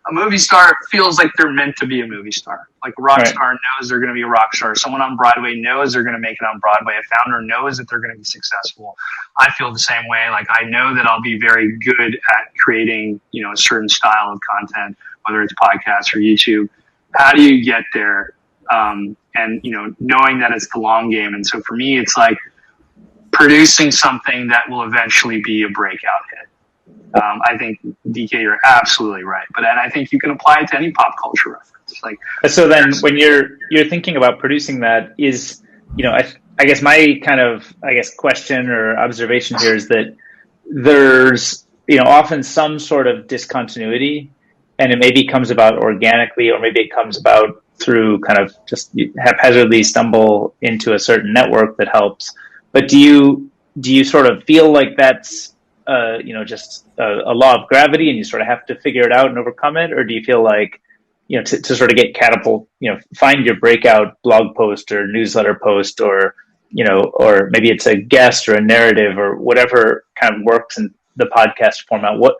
B: a movie star feels like they're meant to be a movie star. Like a rock star knows they're going to be a rock star. Someone on Broadway knows they're going to make it on Broadway. A founder knows that they're going to be successful. I feel the same way. Like I know that I'll be very good at creating, a certain style of content, whether it's podcasts or YouTube. How do you get there? and knowing that it's the long game. And so for me, it's like producing something that will eventually be a breakout hit. I think, DK, you're absolutely right, and I think you can apply it to any pop culture reference. Like,
A: so then when you're thinking about producing that, is I guess my kind of question or observation here is that there's often some sort of discontinuity, and it maybe comes about organically, or maybe it comes about through kind of just haphazardly stumble into a certain network that helps. But do you sort of feel like that's just a law of gravity, and you sort of have to figure it out and overcome it? Or do you feel like, to sort of get find your breakout blog post or newsletter post, or maybe it's a guest or a narrative or whatever kind of works in the podcast format? What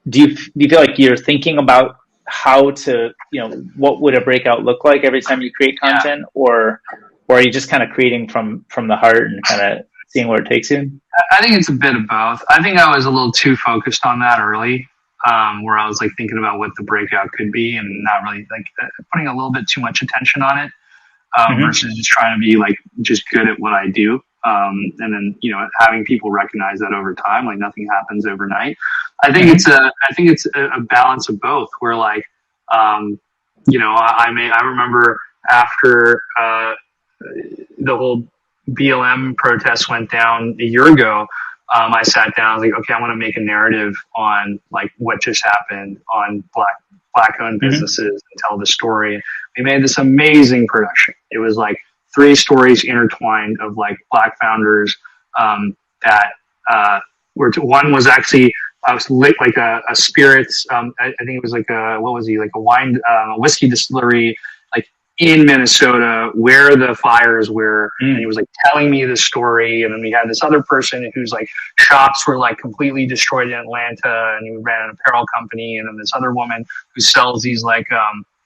A: do you feel like you're thinking about how to, what would a breakout look like every time you create content, or are you just kind of creating from the heart and kind of seeing where it takes you?
B: I think it's a bit of both. I think I was a little too focused on that early, where I was like thinking about what the breakout could be and not really like putting a little bit too much attention on it, versus just trying to be like just good at what I do. And then, having people recognize that over time, like nothing happens overnight. I think it's a balance of both, where like, I remember after, the whole BLM protest went down a year ago, I sat down, I was like, okay, I want to make a narrative on like what just happened on black owned businesses and tell the story. We made this amazing production. It was like 3 stories intertwined of like black founders, that, one was actually, like a spirits, I think it was like a wine, a whiskey distillery, like in Minnesota, where the fires were. And he was like telling me the story. And then we had this other person whose like shops were like completely destroyed in Atlanta, and he ran an apparel company. And then this other woman who sells these like,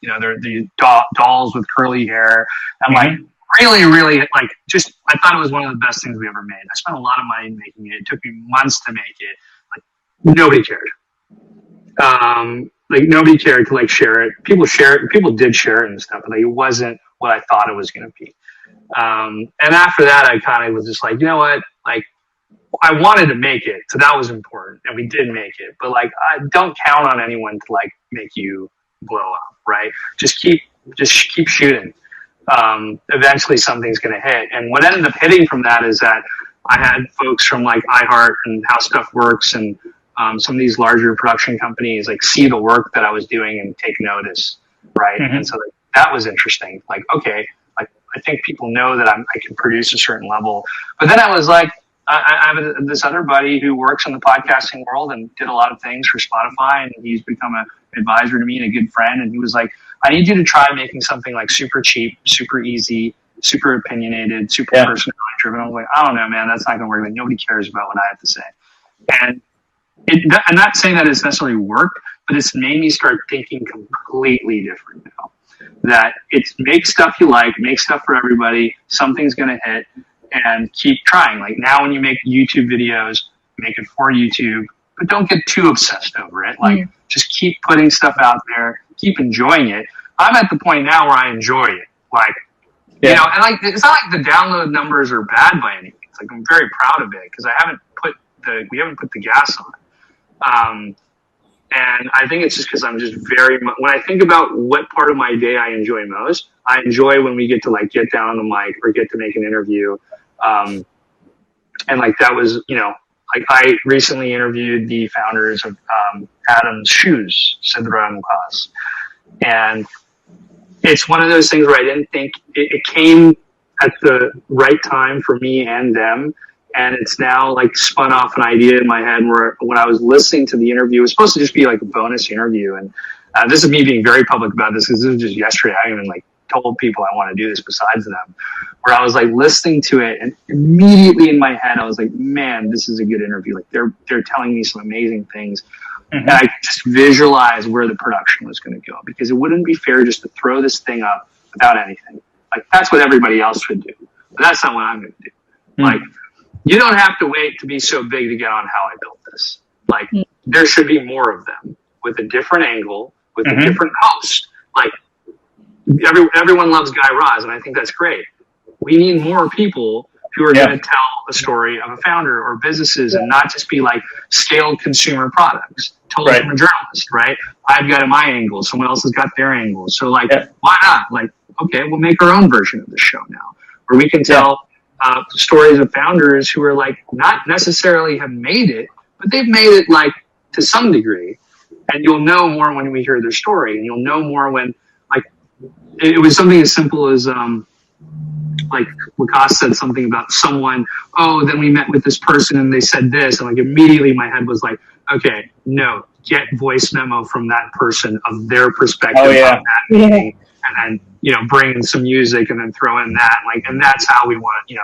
B: they're the dolls with curly hair. And like, really, really, like, just, I thought it was one of the best things we ever made. I spent a lot of money making it. It took me months to make it. Like, nobody cared. Like, nobody cared to, like, share it. People did share it and stuff, but like, it wasn't what I thought it was going to be. And after that, I kind of was just like, you know what? Like, I wanted to make it, so that was important, and we did make it. But, like, I don't count on anyone to, like, make you blow up, right? Just keep shooting. Eventually something's going to hit. And what ended up hitting from that is that I had folks from like iHeart and How Stuff Works and some of these larger production companies like see the work that I was doing and take notice, right? And so that was interesting. Like, okay, like I think people know that I can produce a certain level. But then I was like, I have this other buddy who works in the podcasting world and did a lot of things for Spotify, and he's become an advisor to me and a good friend. And he was like, I need you to try making something like super cheap, super easy, super opinionated, super personality driven. I was like, I don't know, man, that's not going to work. Like, nobody cares about what I have to say. And I'm not saying that it's necessarily worked, but it's made me start thinking completely different now. That it's make stuff you like, make stuff for everybody, something's going to hit, and keep trying. Like now when you make YouTube videos, make it for YouTube, but don't get too obsessed over it. Like just keep putting stuff out there, keep enjoying it. I'm at the point now where I enjoy it. Like, and like, it's not like the download numbers are bad by any means. Like I'm very proud of it because we haven't put the gas on. And I think it's just because I'm just when I think about what part of my day I enjoy most, I enjoy when we get to like get down on the mic or get to make an interview. And like that was, like I recently interviewed the founders of Adam's Shoes, Sidra and Lucas. And it's one of those things where I didn't think it came at the right time for me and them. And it's now like spun off an idea in my head where when I was listening to the interview, it was supposed to just be like a bonus interview. And this is me being very public about this because this was just yesterday. I even like told people I want to do this besides them, where I was like listening to it and immediately in my head, I was like, man, this is a good interview. Like they're telling me some amazing things. And I just visualized where the production was going to go because it wouldn't be fair just to throw this thing up without anything. Like that's what everybody else would do, but that's not what I'm going to do. Like, you don't have to wait to be so big to get on how I built this. Like, there should be more of them with a different angle, with a different host. Like, everyone loves Guy Raz, and I think that's great. We need more people who are going to tell a story of a founder or businesses and not just be like scaled consumer products. Totally from a journalist, right? I've got my angle. Someone else has got their angle. So like, why not? Like, okay, we'll make our own version of the show now, where we can tell stories of founders who are like not necessarily have made it, but they've made it like to some degree. And you'll know more when we hear their story, and you'll know more when like it was something as simple as like Lacoste said something about someone, oh, then we met with this person and they said this. And like immediately my head was like, okay, no, get voice memo from that person of their perspective on that meeting. And then, bring in some music and then throw in that. Like, and that's how we want to,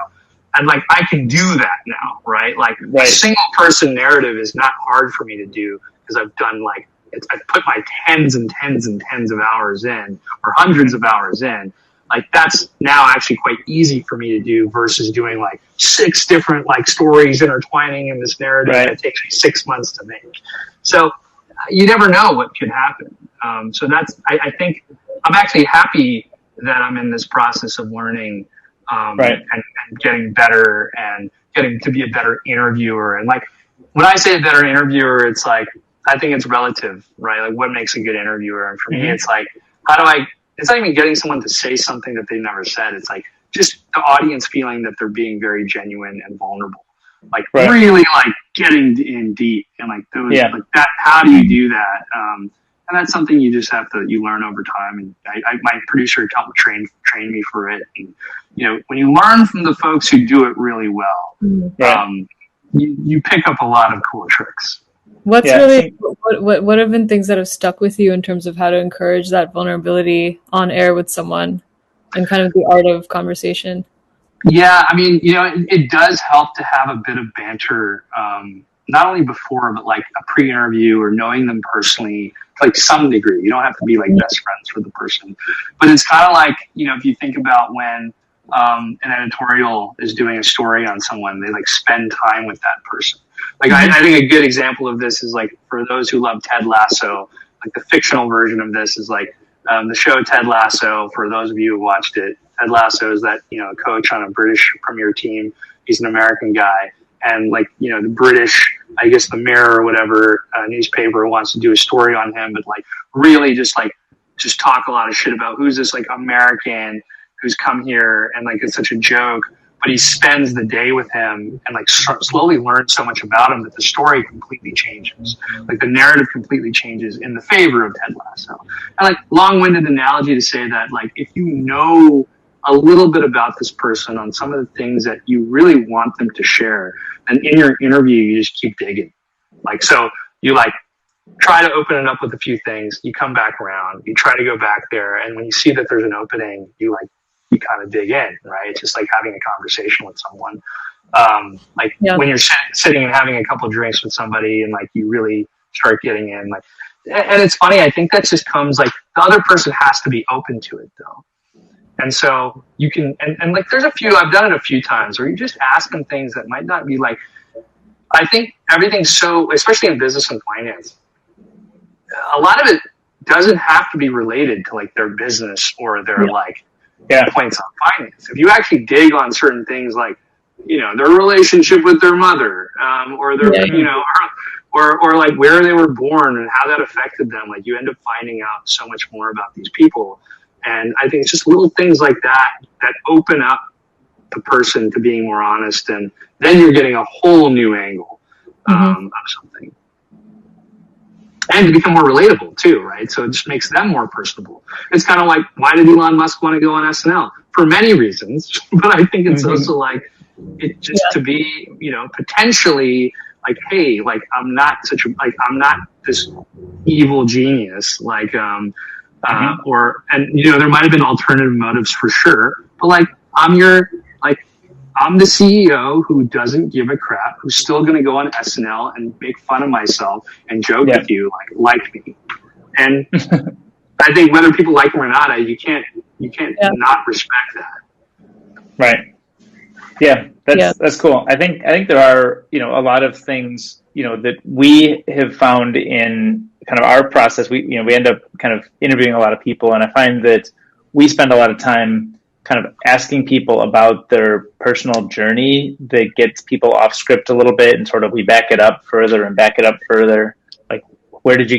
B: and like, I can do that now, right? Like a single person narrative is not hard for me to do because I've done like, I've put my tens and tens and tens of hours in or hundreds of hours in. Like that's now actually quite easy for me to do versus doing like 6 different like stories intertwining in this narrative that takes me 6 months to make. So you never know what could happen. So that's, I think I'm actually happy that I'm in this process of learning and getting better and getting to be a better interviewer. And like when I say a better interviewer, it's like, I think it's relative, right? Like what makes a good interviewer? And for me, it's like, it's not even getting someone to say something that they never said. It's like just the audience feeling that they're being very genuine and vulnerable. Like really like getting in deep and like those like that. How do you do that? And that's something you just have to learn over time. And my producer helped train me for it. And when you learn from the folks who do it really well, you pick up a lot of cool tricks.
C: What have been things that have stuck with you in terms of how to encourage that vulnerability on air with someone and kind of the art of conversation?
B: Yeah, I mean, it does help to have a bit of banter, not only before, but like a pre-interview or knowing them personally, to like some degree. You don't have to be like best friends with the person, but it's kind of like, if you think about when an editorial is doing a story on someone, they like spend time with that person. Like I think a good example of this is like for those who love Ted Lasso, like the fictional version of this is like the show Ted Lasso. For those of you who watched it, Ted Lasso is that coach on a British Premier team. He's an American guy, and like the British, I guess the Mirror or whatever newspaper wants to do a story on him, but like really just talk a lot of shit about who's this like American who's come here and like it's such a joke. But he spends the day with him and like slowly learns so much about him that the story completely changes. Like the narrative completely changes in the favor of Ted Lasso. And like long-winded analogy to say that like if you know a little bit about this person on some of the things that you really want them to share, and in your interview you just keep digging. Like so you like try to open it up with a few things, you come back around, you try to go back there, and when you see that there's an opening, you kind of dig in, right? It's just like having a conversation with someone. When you're sitting and having a couple of drinks with somebody and like you really start getting in, like, and it's funny, I think that just comes like the other person has to be open to it though. And so you can, and like there's I've done it a few times where you just ask them things that might not be like, I think everything's so, especially in business and finance, a lot of it doesn't have to be related to like their business or their points on finance. If you actually dig on certain things like, their relationship with their mother, or their, or like where they were born and how that affected them, like you end up finding out so much more about these people. And I think it's just little things like that open up the person to being more honest. And then you're getting a whole new angle of something. And to become more relatable too, right? So it just makes them more personable. It's kind of like, why did Elon Musk want to go on SNL? For many reasons, but I think it's also like, it just to be, potentially like, hey, like I'm not this evil genius, like, there might have been alternative motives for sure, but like, I'm the CEO who doesn't give a crap, who's still going to go on SNL and make fun of myself and joke with you, like me. And I think whether people like him or not, you can't not respect that.
A: Right. Yeah, that's cool. I think there are, a lot of things, that we have found in kind of our process. We end up kind of interviewing a lot of people, and I find that we spend a lot of time kind of asking people about their personal journey that gets people off script a little bit, and sort of we back it up further and back it up further. Like,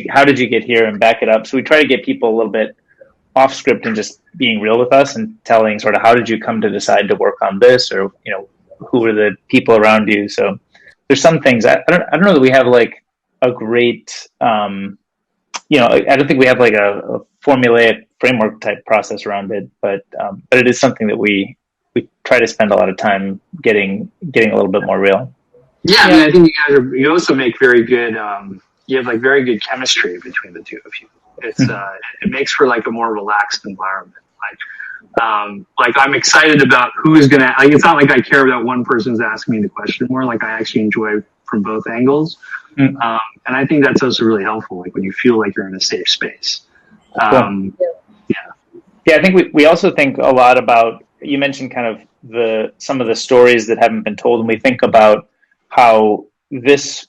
A: how did you get here, and back it up. So we try to get people a little bit off script and just being real with us and telling sort of, how did you come to decide to work on this, or, you know, who are the people around you? So there's some things I don't know that we have like a great, you know, I don't think we have like a formulaic framework type process around it, but it is something that we try to spend a lot of time getting a little bit more real.
B: Yeah, I mean, I think you also make very good, you have like very good chemistry between the two of you. It's it makes for like a more relaxed environment. Like I'm excited about who is gonna, like, it's not like I care about one person's asking me the question more. Like I actually enjoy from both angles. And I think that's also really helpful, like when you feel like you're in a safe space.
A: Yeah, I think we also think a lot about, you mentioned kind of some of the stories that haven't been told, and we think about how this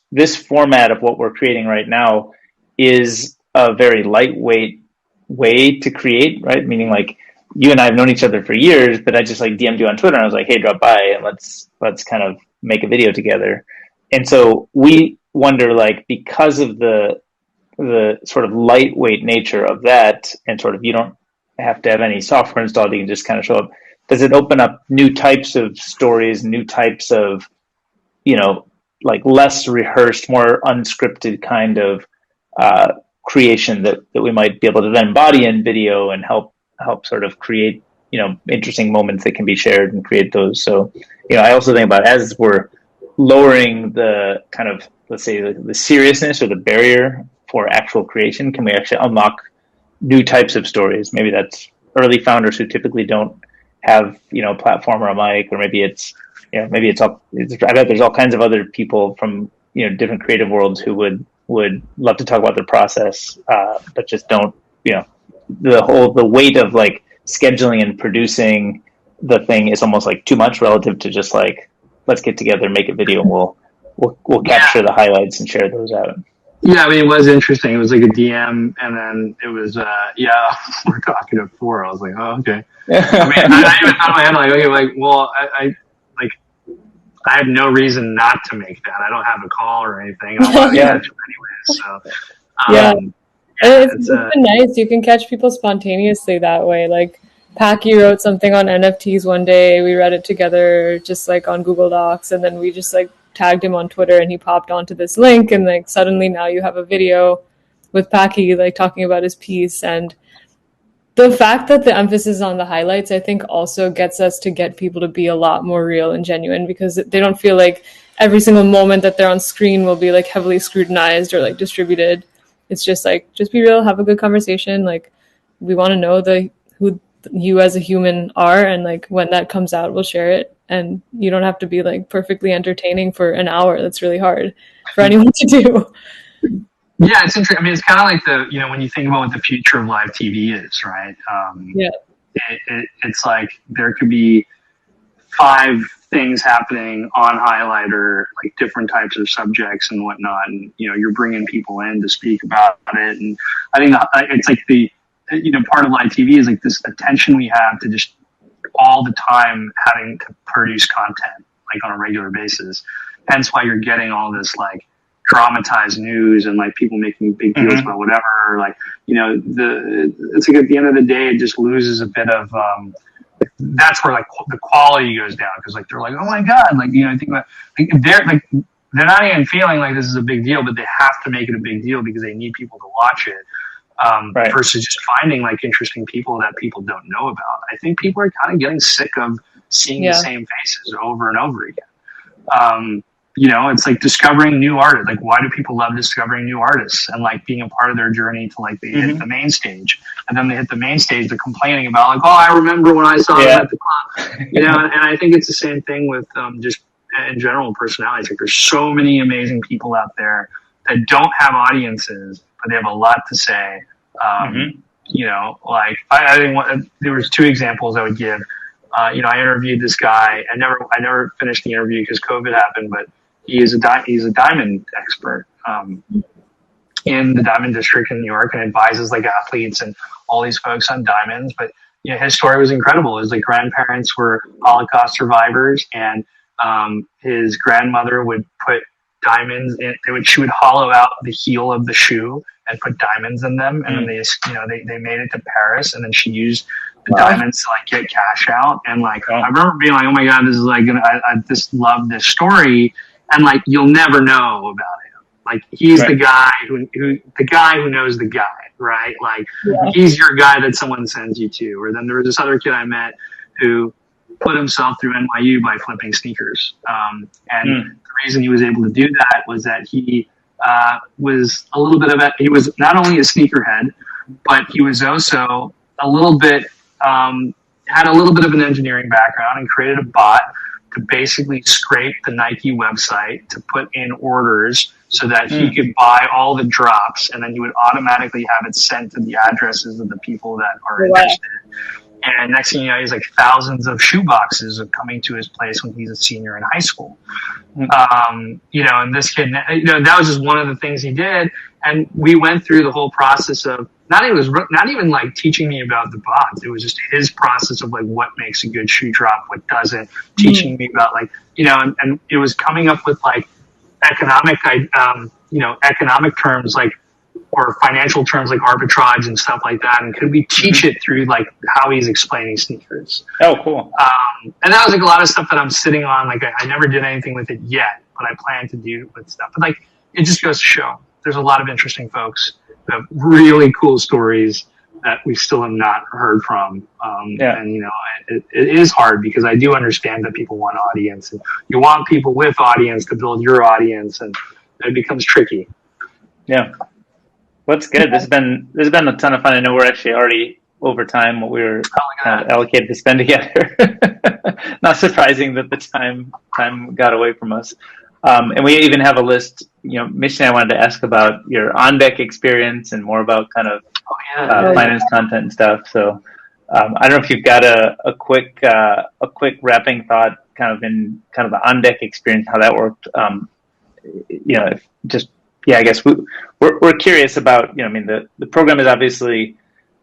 A: format of what we're creating right now is a very lightweight way to create, right? Meaning, like, you and I have known each other for years, but I just like DM'd you on Twitter and I was like, hey, drop by and let's kind of make a video together. And so we wonder, like, because of the sort of lightweight nature of that, and sort of you don't have to have any software installed, you can just kind of show up. Does it open up new types of stories, new types of, you know, like less rehearsed, more unscripted kind of creation that we might be able to then embody in video and help sort of create, you know, interesting moments that can be shared and create those. So, you know, I also think about, as we're lowering the kind of, let's say, the seriousness or the barrier for actual creation, can we actually unlock new types of stories? Maybe that's early founders who typically don't have, you know, a platform or a mic, or maybe it's, you know, maybe I bet there's all kinds of other people from, you know, different creative worlds who would love to talk about their process, but just don't, you know, the weight of like scheduling and producing the thing is almost like too much relative to just like, let's get together and make a video, and we'll capture the highlights and share those out.
B: Yeah, I mean, it was interesting. It was like a DM, and then it was, we're talking at 4. I was like, oh, okay. I mean, I even thought in my head, like, okay, like, well, I have no reason not to make that. I don't have a call or anything. I want to catch them anyways. So,
C: it's been nice. You can catch people spontaneously that way. Like, Packy wrote something on NFTs one day. We read it together, just like on Google Docs, and then we just like tagged him on Twitter, and he popped onto this link, and like suddenly now you have a video with Packy like talking about his piece. And the fact that the emphasis on the highlights, I think, also gets us to get people to be a lot more real and genuine, because they don't feel like every single moment that they're on screen will be like heavily scrutinized or like distributed. It's just like, just be real, have a good conversation. Like, we want to know who you as a human are, and like when that comes out, we'll share it. And you don't have to be like perfectly entertaining for an hour. That's really hard for anyone to do.
B: Yeah, it's interesting. I mean, it's kind of like you know, when you think about what the future of live TV is, right? It's like there could be 5 things happening on Highlighter, like different types of subjects and whatnot, and you know, you're bringing people in to speak about it. And I think it's like part of live TV is like this attention we have to just all the time having to produce content like on a regular basis. Hence why you're getting all this like dramatized news and like people making big deals about whatever. Like, you know, it's like at the end of the day, it just loses a bit of, that's where like the quality goes down. Cause like, they're like, oh my God, like, you know, I think about they're not even feeling like this is a big deal, but they have to make it a big deal because they need people to watch it. Versus just finding like interesting people that people don't know about. I think people are kind of getting sick of seeing the same faces over and over again. You know, it's like discovering new artists. Like, why do people love discovering new artists and like being a part of their journey to like they hit the main stage, and then they hit the main stage, they're complaining about like, oh, I remember when I saw them at the club. You know, and I think it's the same thing with just in general personalities. Like, there's so many amazing people out there that don't have audiences, but they have a lot to say. You know, like I think there was 2 examples I would give. You know, I interviewed this guy. I never finished the interview because COVID happened, but he's a diamond expert in the diamond district in New York, and advises like athletes and all these folks on diamonds. But his story was incredible. His like grandparents were Holocaust survivors, and his grandmother would put diamonds in. She would hollow out the heel of the shoe and put diamonds in them, and then they made it to Paris, and then she used the diamonds to like get cash out. And like I remember being like, oh my god, this is like I just love this story, and like you'll never know about him. Like he's the guy who knows the guy, right? Like he's your guy that someone sends you to. Or then there was this other kid I met who put himself through NYU by flipping sneakers, and the reason he was able to do that was that he was a little bit he was not only a sneakerhead, but he was also a little bit had a little bit of an engineering background and created a bot to basically scrape the Nike website to put in orders so that he could buy all the drops, and then he would automatically have it sent to the addresses of the people that are interested. And next thing you know, he's like thousands of shoe boxes are coming to his place when he's a senior in high school. And this kid, that was just one of the things he did. And we went through the whole process of not even like teaching me about the bots. It was just his process of like what makes a good shoe drop, what doesn't, teaching me about like, and it was coming up with like economic terms like, or financial terms like arbitrage and stuff like that. And could we teach it through like how he's explaining sneakers?
A: Oh, cool.
B: And that was like a lot of stuff that I'm sitting on. Like I never did anything with it yet, but I plan to do with stuff. But like, it just goes to show there's a lot of interesting folks who have really cool stories that we still have not heard from. And it is hard because I do understand that people want audience, and you want people with audience to build your audience, and it becomes tricky.
A: Yeah. Well, that's good. This has been a ton of fun. I know we're actually already over time what we were allocated to spend together. Not surprising that the time got away from us. And we even have a list. Michigan, I wanted to ask about your on deck experience and more about kind of finance content and stuff. So I don't know if you've got a quick wrapping thought, kind of in kind of the on deck experience, how that worked. I guess we're curious about, the program is obviously,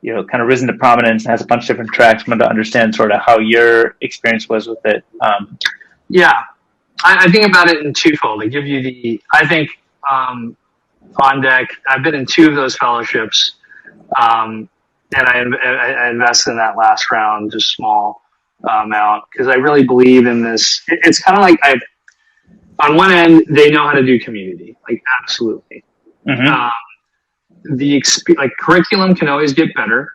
A: kind of risen to prominence and has a bunch of different tracks. I want to understand sort of how your experience was with it.
B: I think about it in twofold. I give you on deck, I've been in 2 of those fellowships. And I invested in that last round, just small amount, because I really believe in this. It's kind of like on one end, they know how to do community, like absolutely. The curriculum can always get better,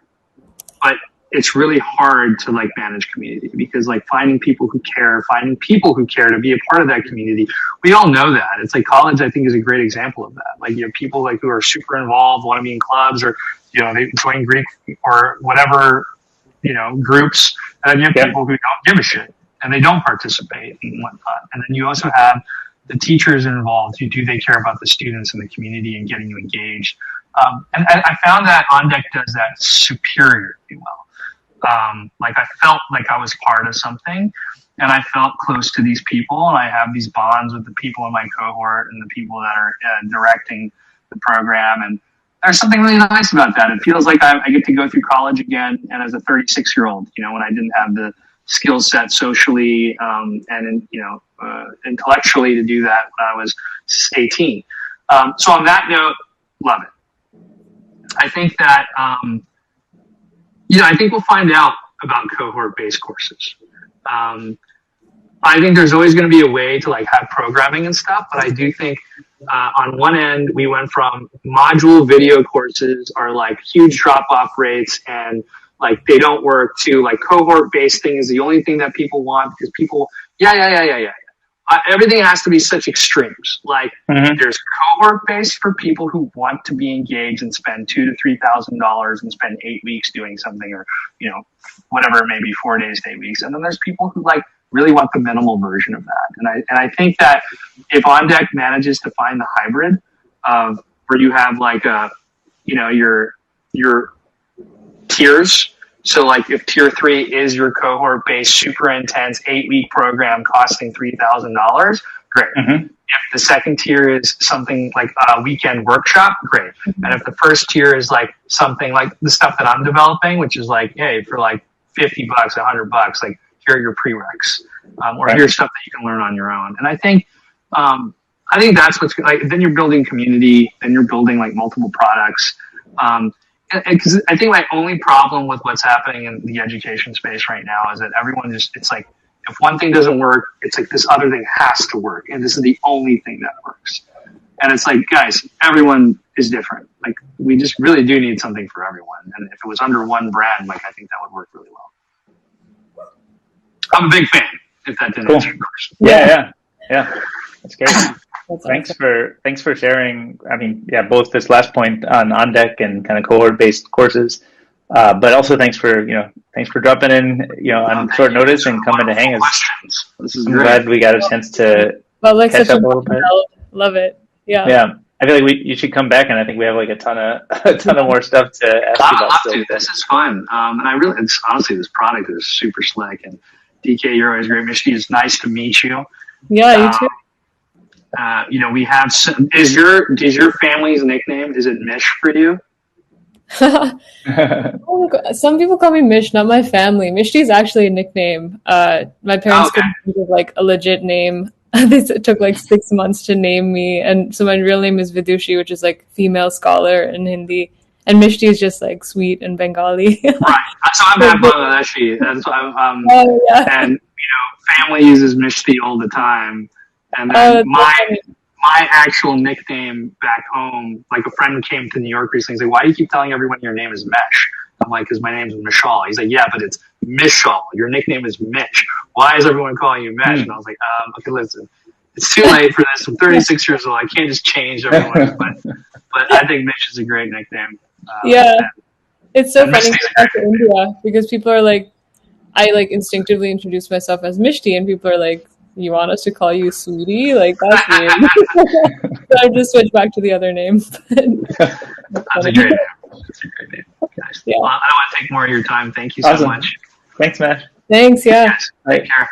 B: but it's really hard to like manage community because like finding people who care to be a part of that community. We all know that. It's like college, I think, is a great example of that. Like you have people like who are super involved, want to be in clubs, or they join Greek or whatever groups, and then you have people who don't give a shit and they don't participate and whatnot. And then you also have the teachers involved who they care about the students and the community and getting you engaged. And I found that On Deck does that superiorly well. Like I felt like I was part of something, and I felt close to these people, and I have these bonds with the people in my cohort and the people that are directing the program. And there's something really nice about that. It feels like I get to go through college again, and as a 36-year-old, when I didn't have the skill set socially and intellectually to do that when I was 18. So on that note, love it. I think that I think we'll find out about cohort-based courses. I think there's always going to be a way to like have programming and stuff, but I do think on one end we went from module video courses are like huge drop-off rates and like they don't work, to like cohort-based thing is the only thing that people want because people everything has to be such extremes. Like there's cohort-based for people who want to be engaged and spend $2,000 to $3,000 and spend 8 weeks doing something, or whatever it may be, 4 days to 8 weeks. And then there's people who like really want the minimal version of that. And I think that if On Deck manages to find the hybrid of where you have like your tiers. So like if tier 3 is your cohort based, super intense 8-week program costing $3,000, great. If the second tier is something like a weekend workshop, great. And if the first tier is like something like the stuff that I'm developing, which is like, hey, for like $50, $100. Like, here are your prereqs, or here's stuff that you can learn on your own. And I think that's what's like. Then you're building community. Then you're building like multiple products. Because I think my only problem with what's happening in the education space right now is that everyone it's like, if one thing doesn't work, it's like this other thing has to work, and this is the only thing that works. And it's like, guys, everyone is different. Like, we just really do need something for everyone. And if it was under one brand, like, I think that would work really well. I'm a big fan. If that didn't answer your question.
A: Yeah. That's great. Thanks for sharing. I mean, yeah, both this last point on deck and kind of cohort based courses, but also thanks for dropping in, on short notice and coming to hang us.
B: This is
A: I'm
B: great.
A: glad we got a chance to catch up a little bit.
C: Love it. Yeah.
A: Yeah. I feel like you should come back, and I think we have like a ton of more stuff to ask you about. Still.
B: This is fun. And honestly, this product is super slick. And DK, you're always great. Mishti, it's nice to meet you.
C: Yeah, you too.
B: We have is your family's nickname, is it Mish for you?
C: Some people call me Mish, not my family. Mishti is actually a nickname. My parents couldn't think of like a legit name. It took like 6 months to name me, and so my real name is Vidushi, which is like female scholar in Hindi, and Mishti is just like sweet and Bengali.
B: Right. So I'm half Bangladeshi, and family uses Mishti all the time, and then my actual nickname back home, like a friend came to New York recently. He's like, "Why do you keep telling everyone your name is Mesh?" I'm like, "Because my name's Mishal." He's like, "Yeah, but it's Mishal. Your nickname is Mitch. Why is everyone calling you Mesh?" And I was like, "Okay, listen, it's too late for this. I'm 36 years old. I can't just change everyone." But I think Mitch is a great nickname.
C: It's so funny to India because people are like, I like instinctively introduce myself as Mishti, and people are like, "You want us to call you Sweetie?" Like, that's weird. So I just switched back to the other name.
B: That's a great name. Nice.
C: Yeah.
B: Well, I don't want to take more of your time. Thank you so much.
A: Thanks, Matt.
C: Thanks. Yeah.
B: Yes. Take care.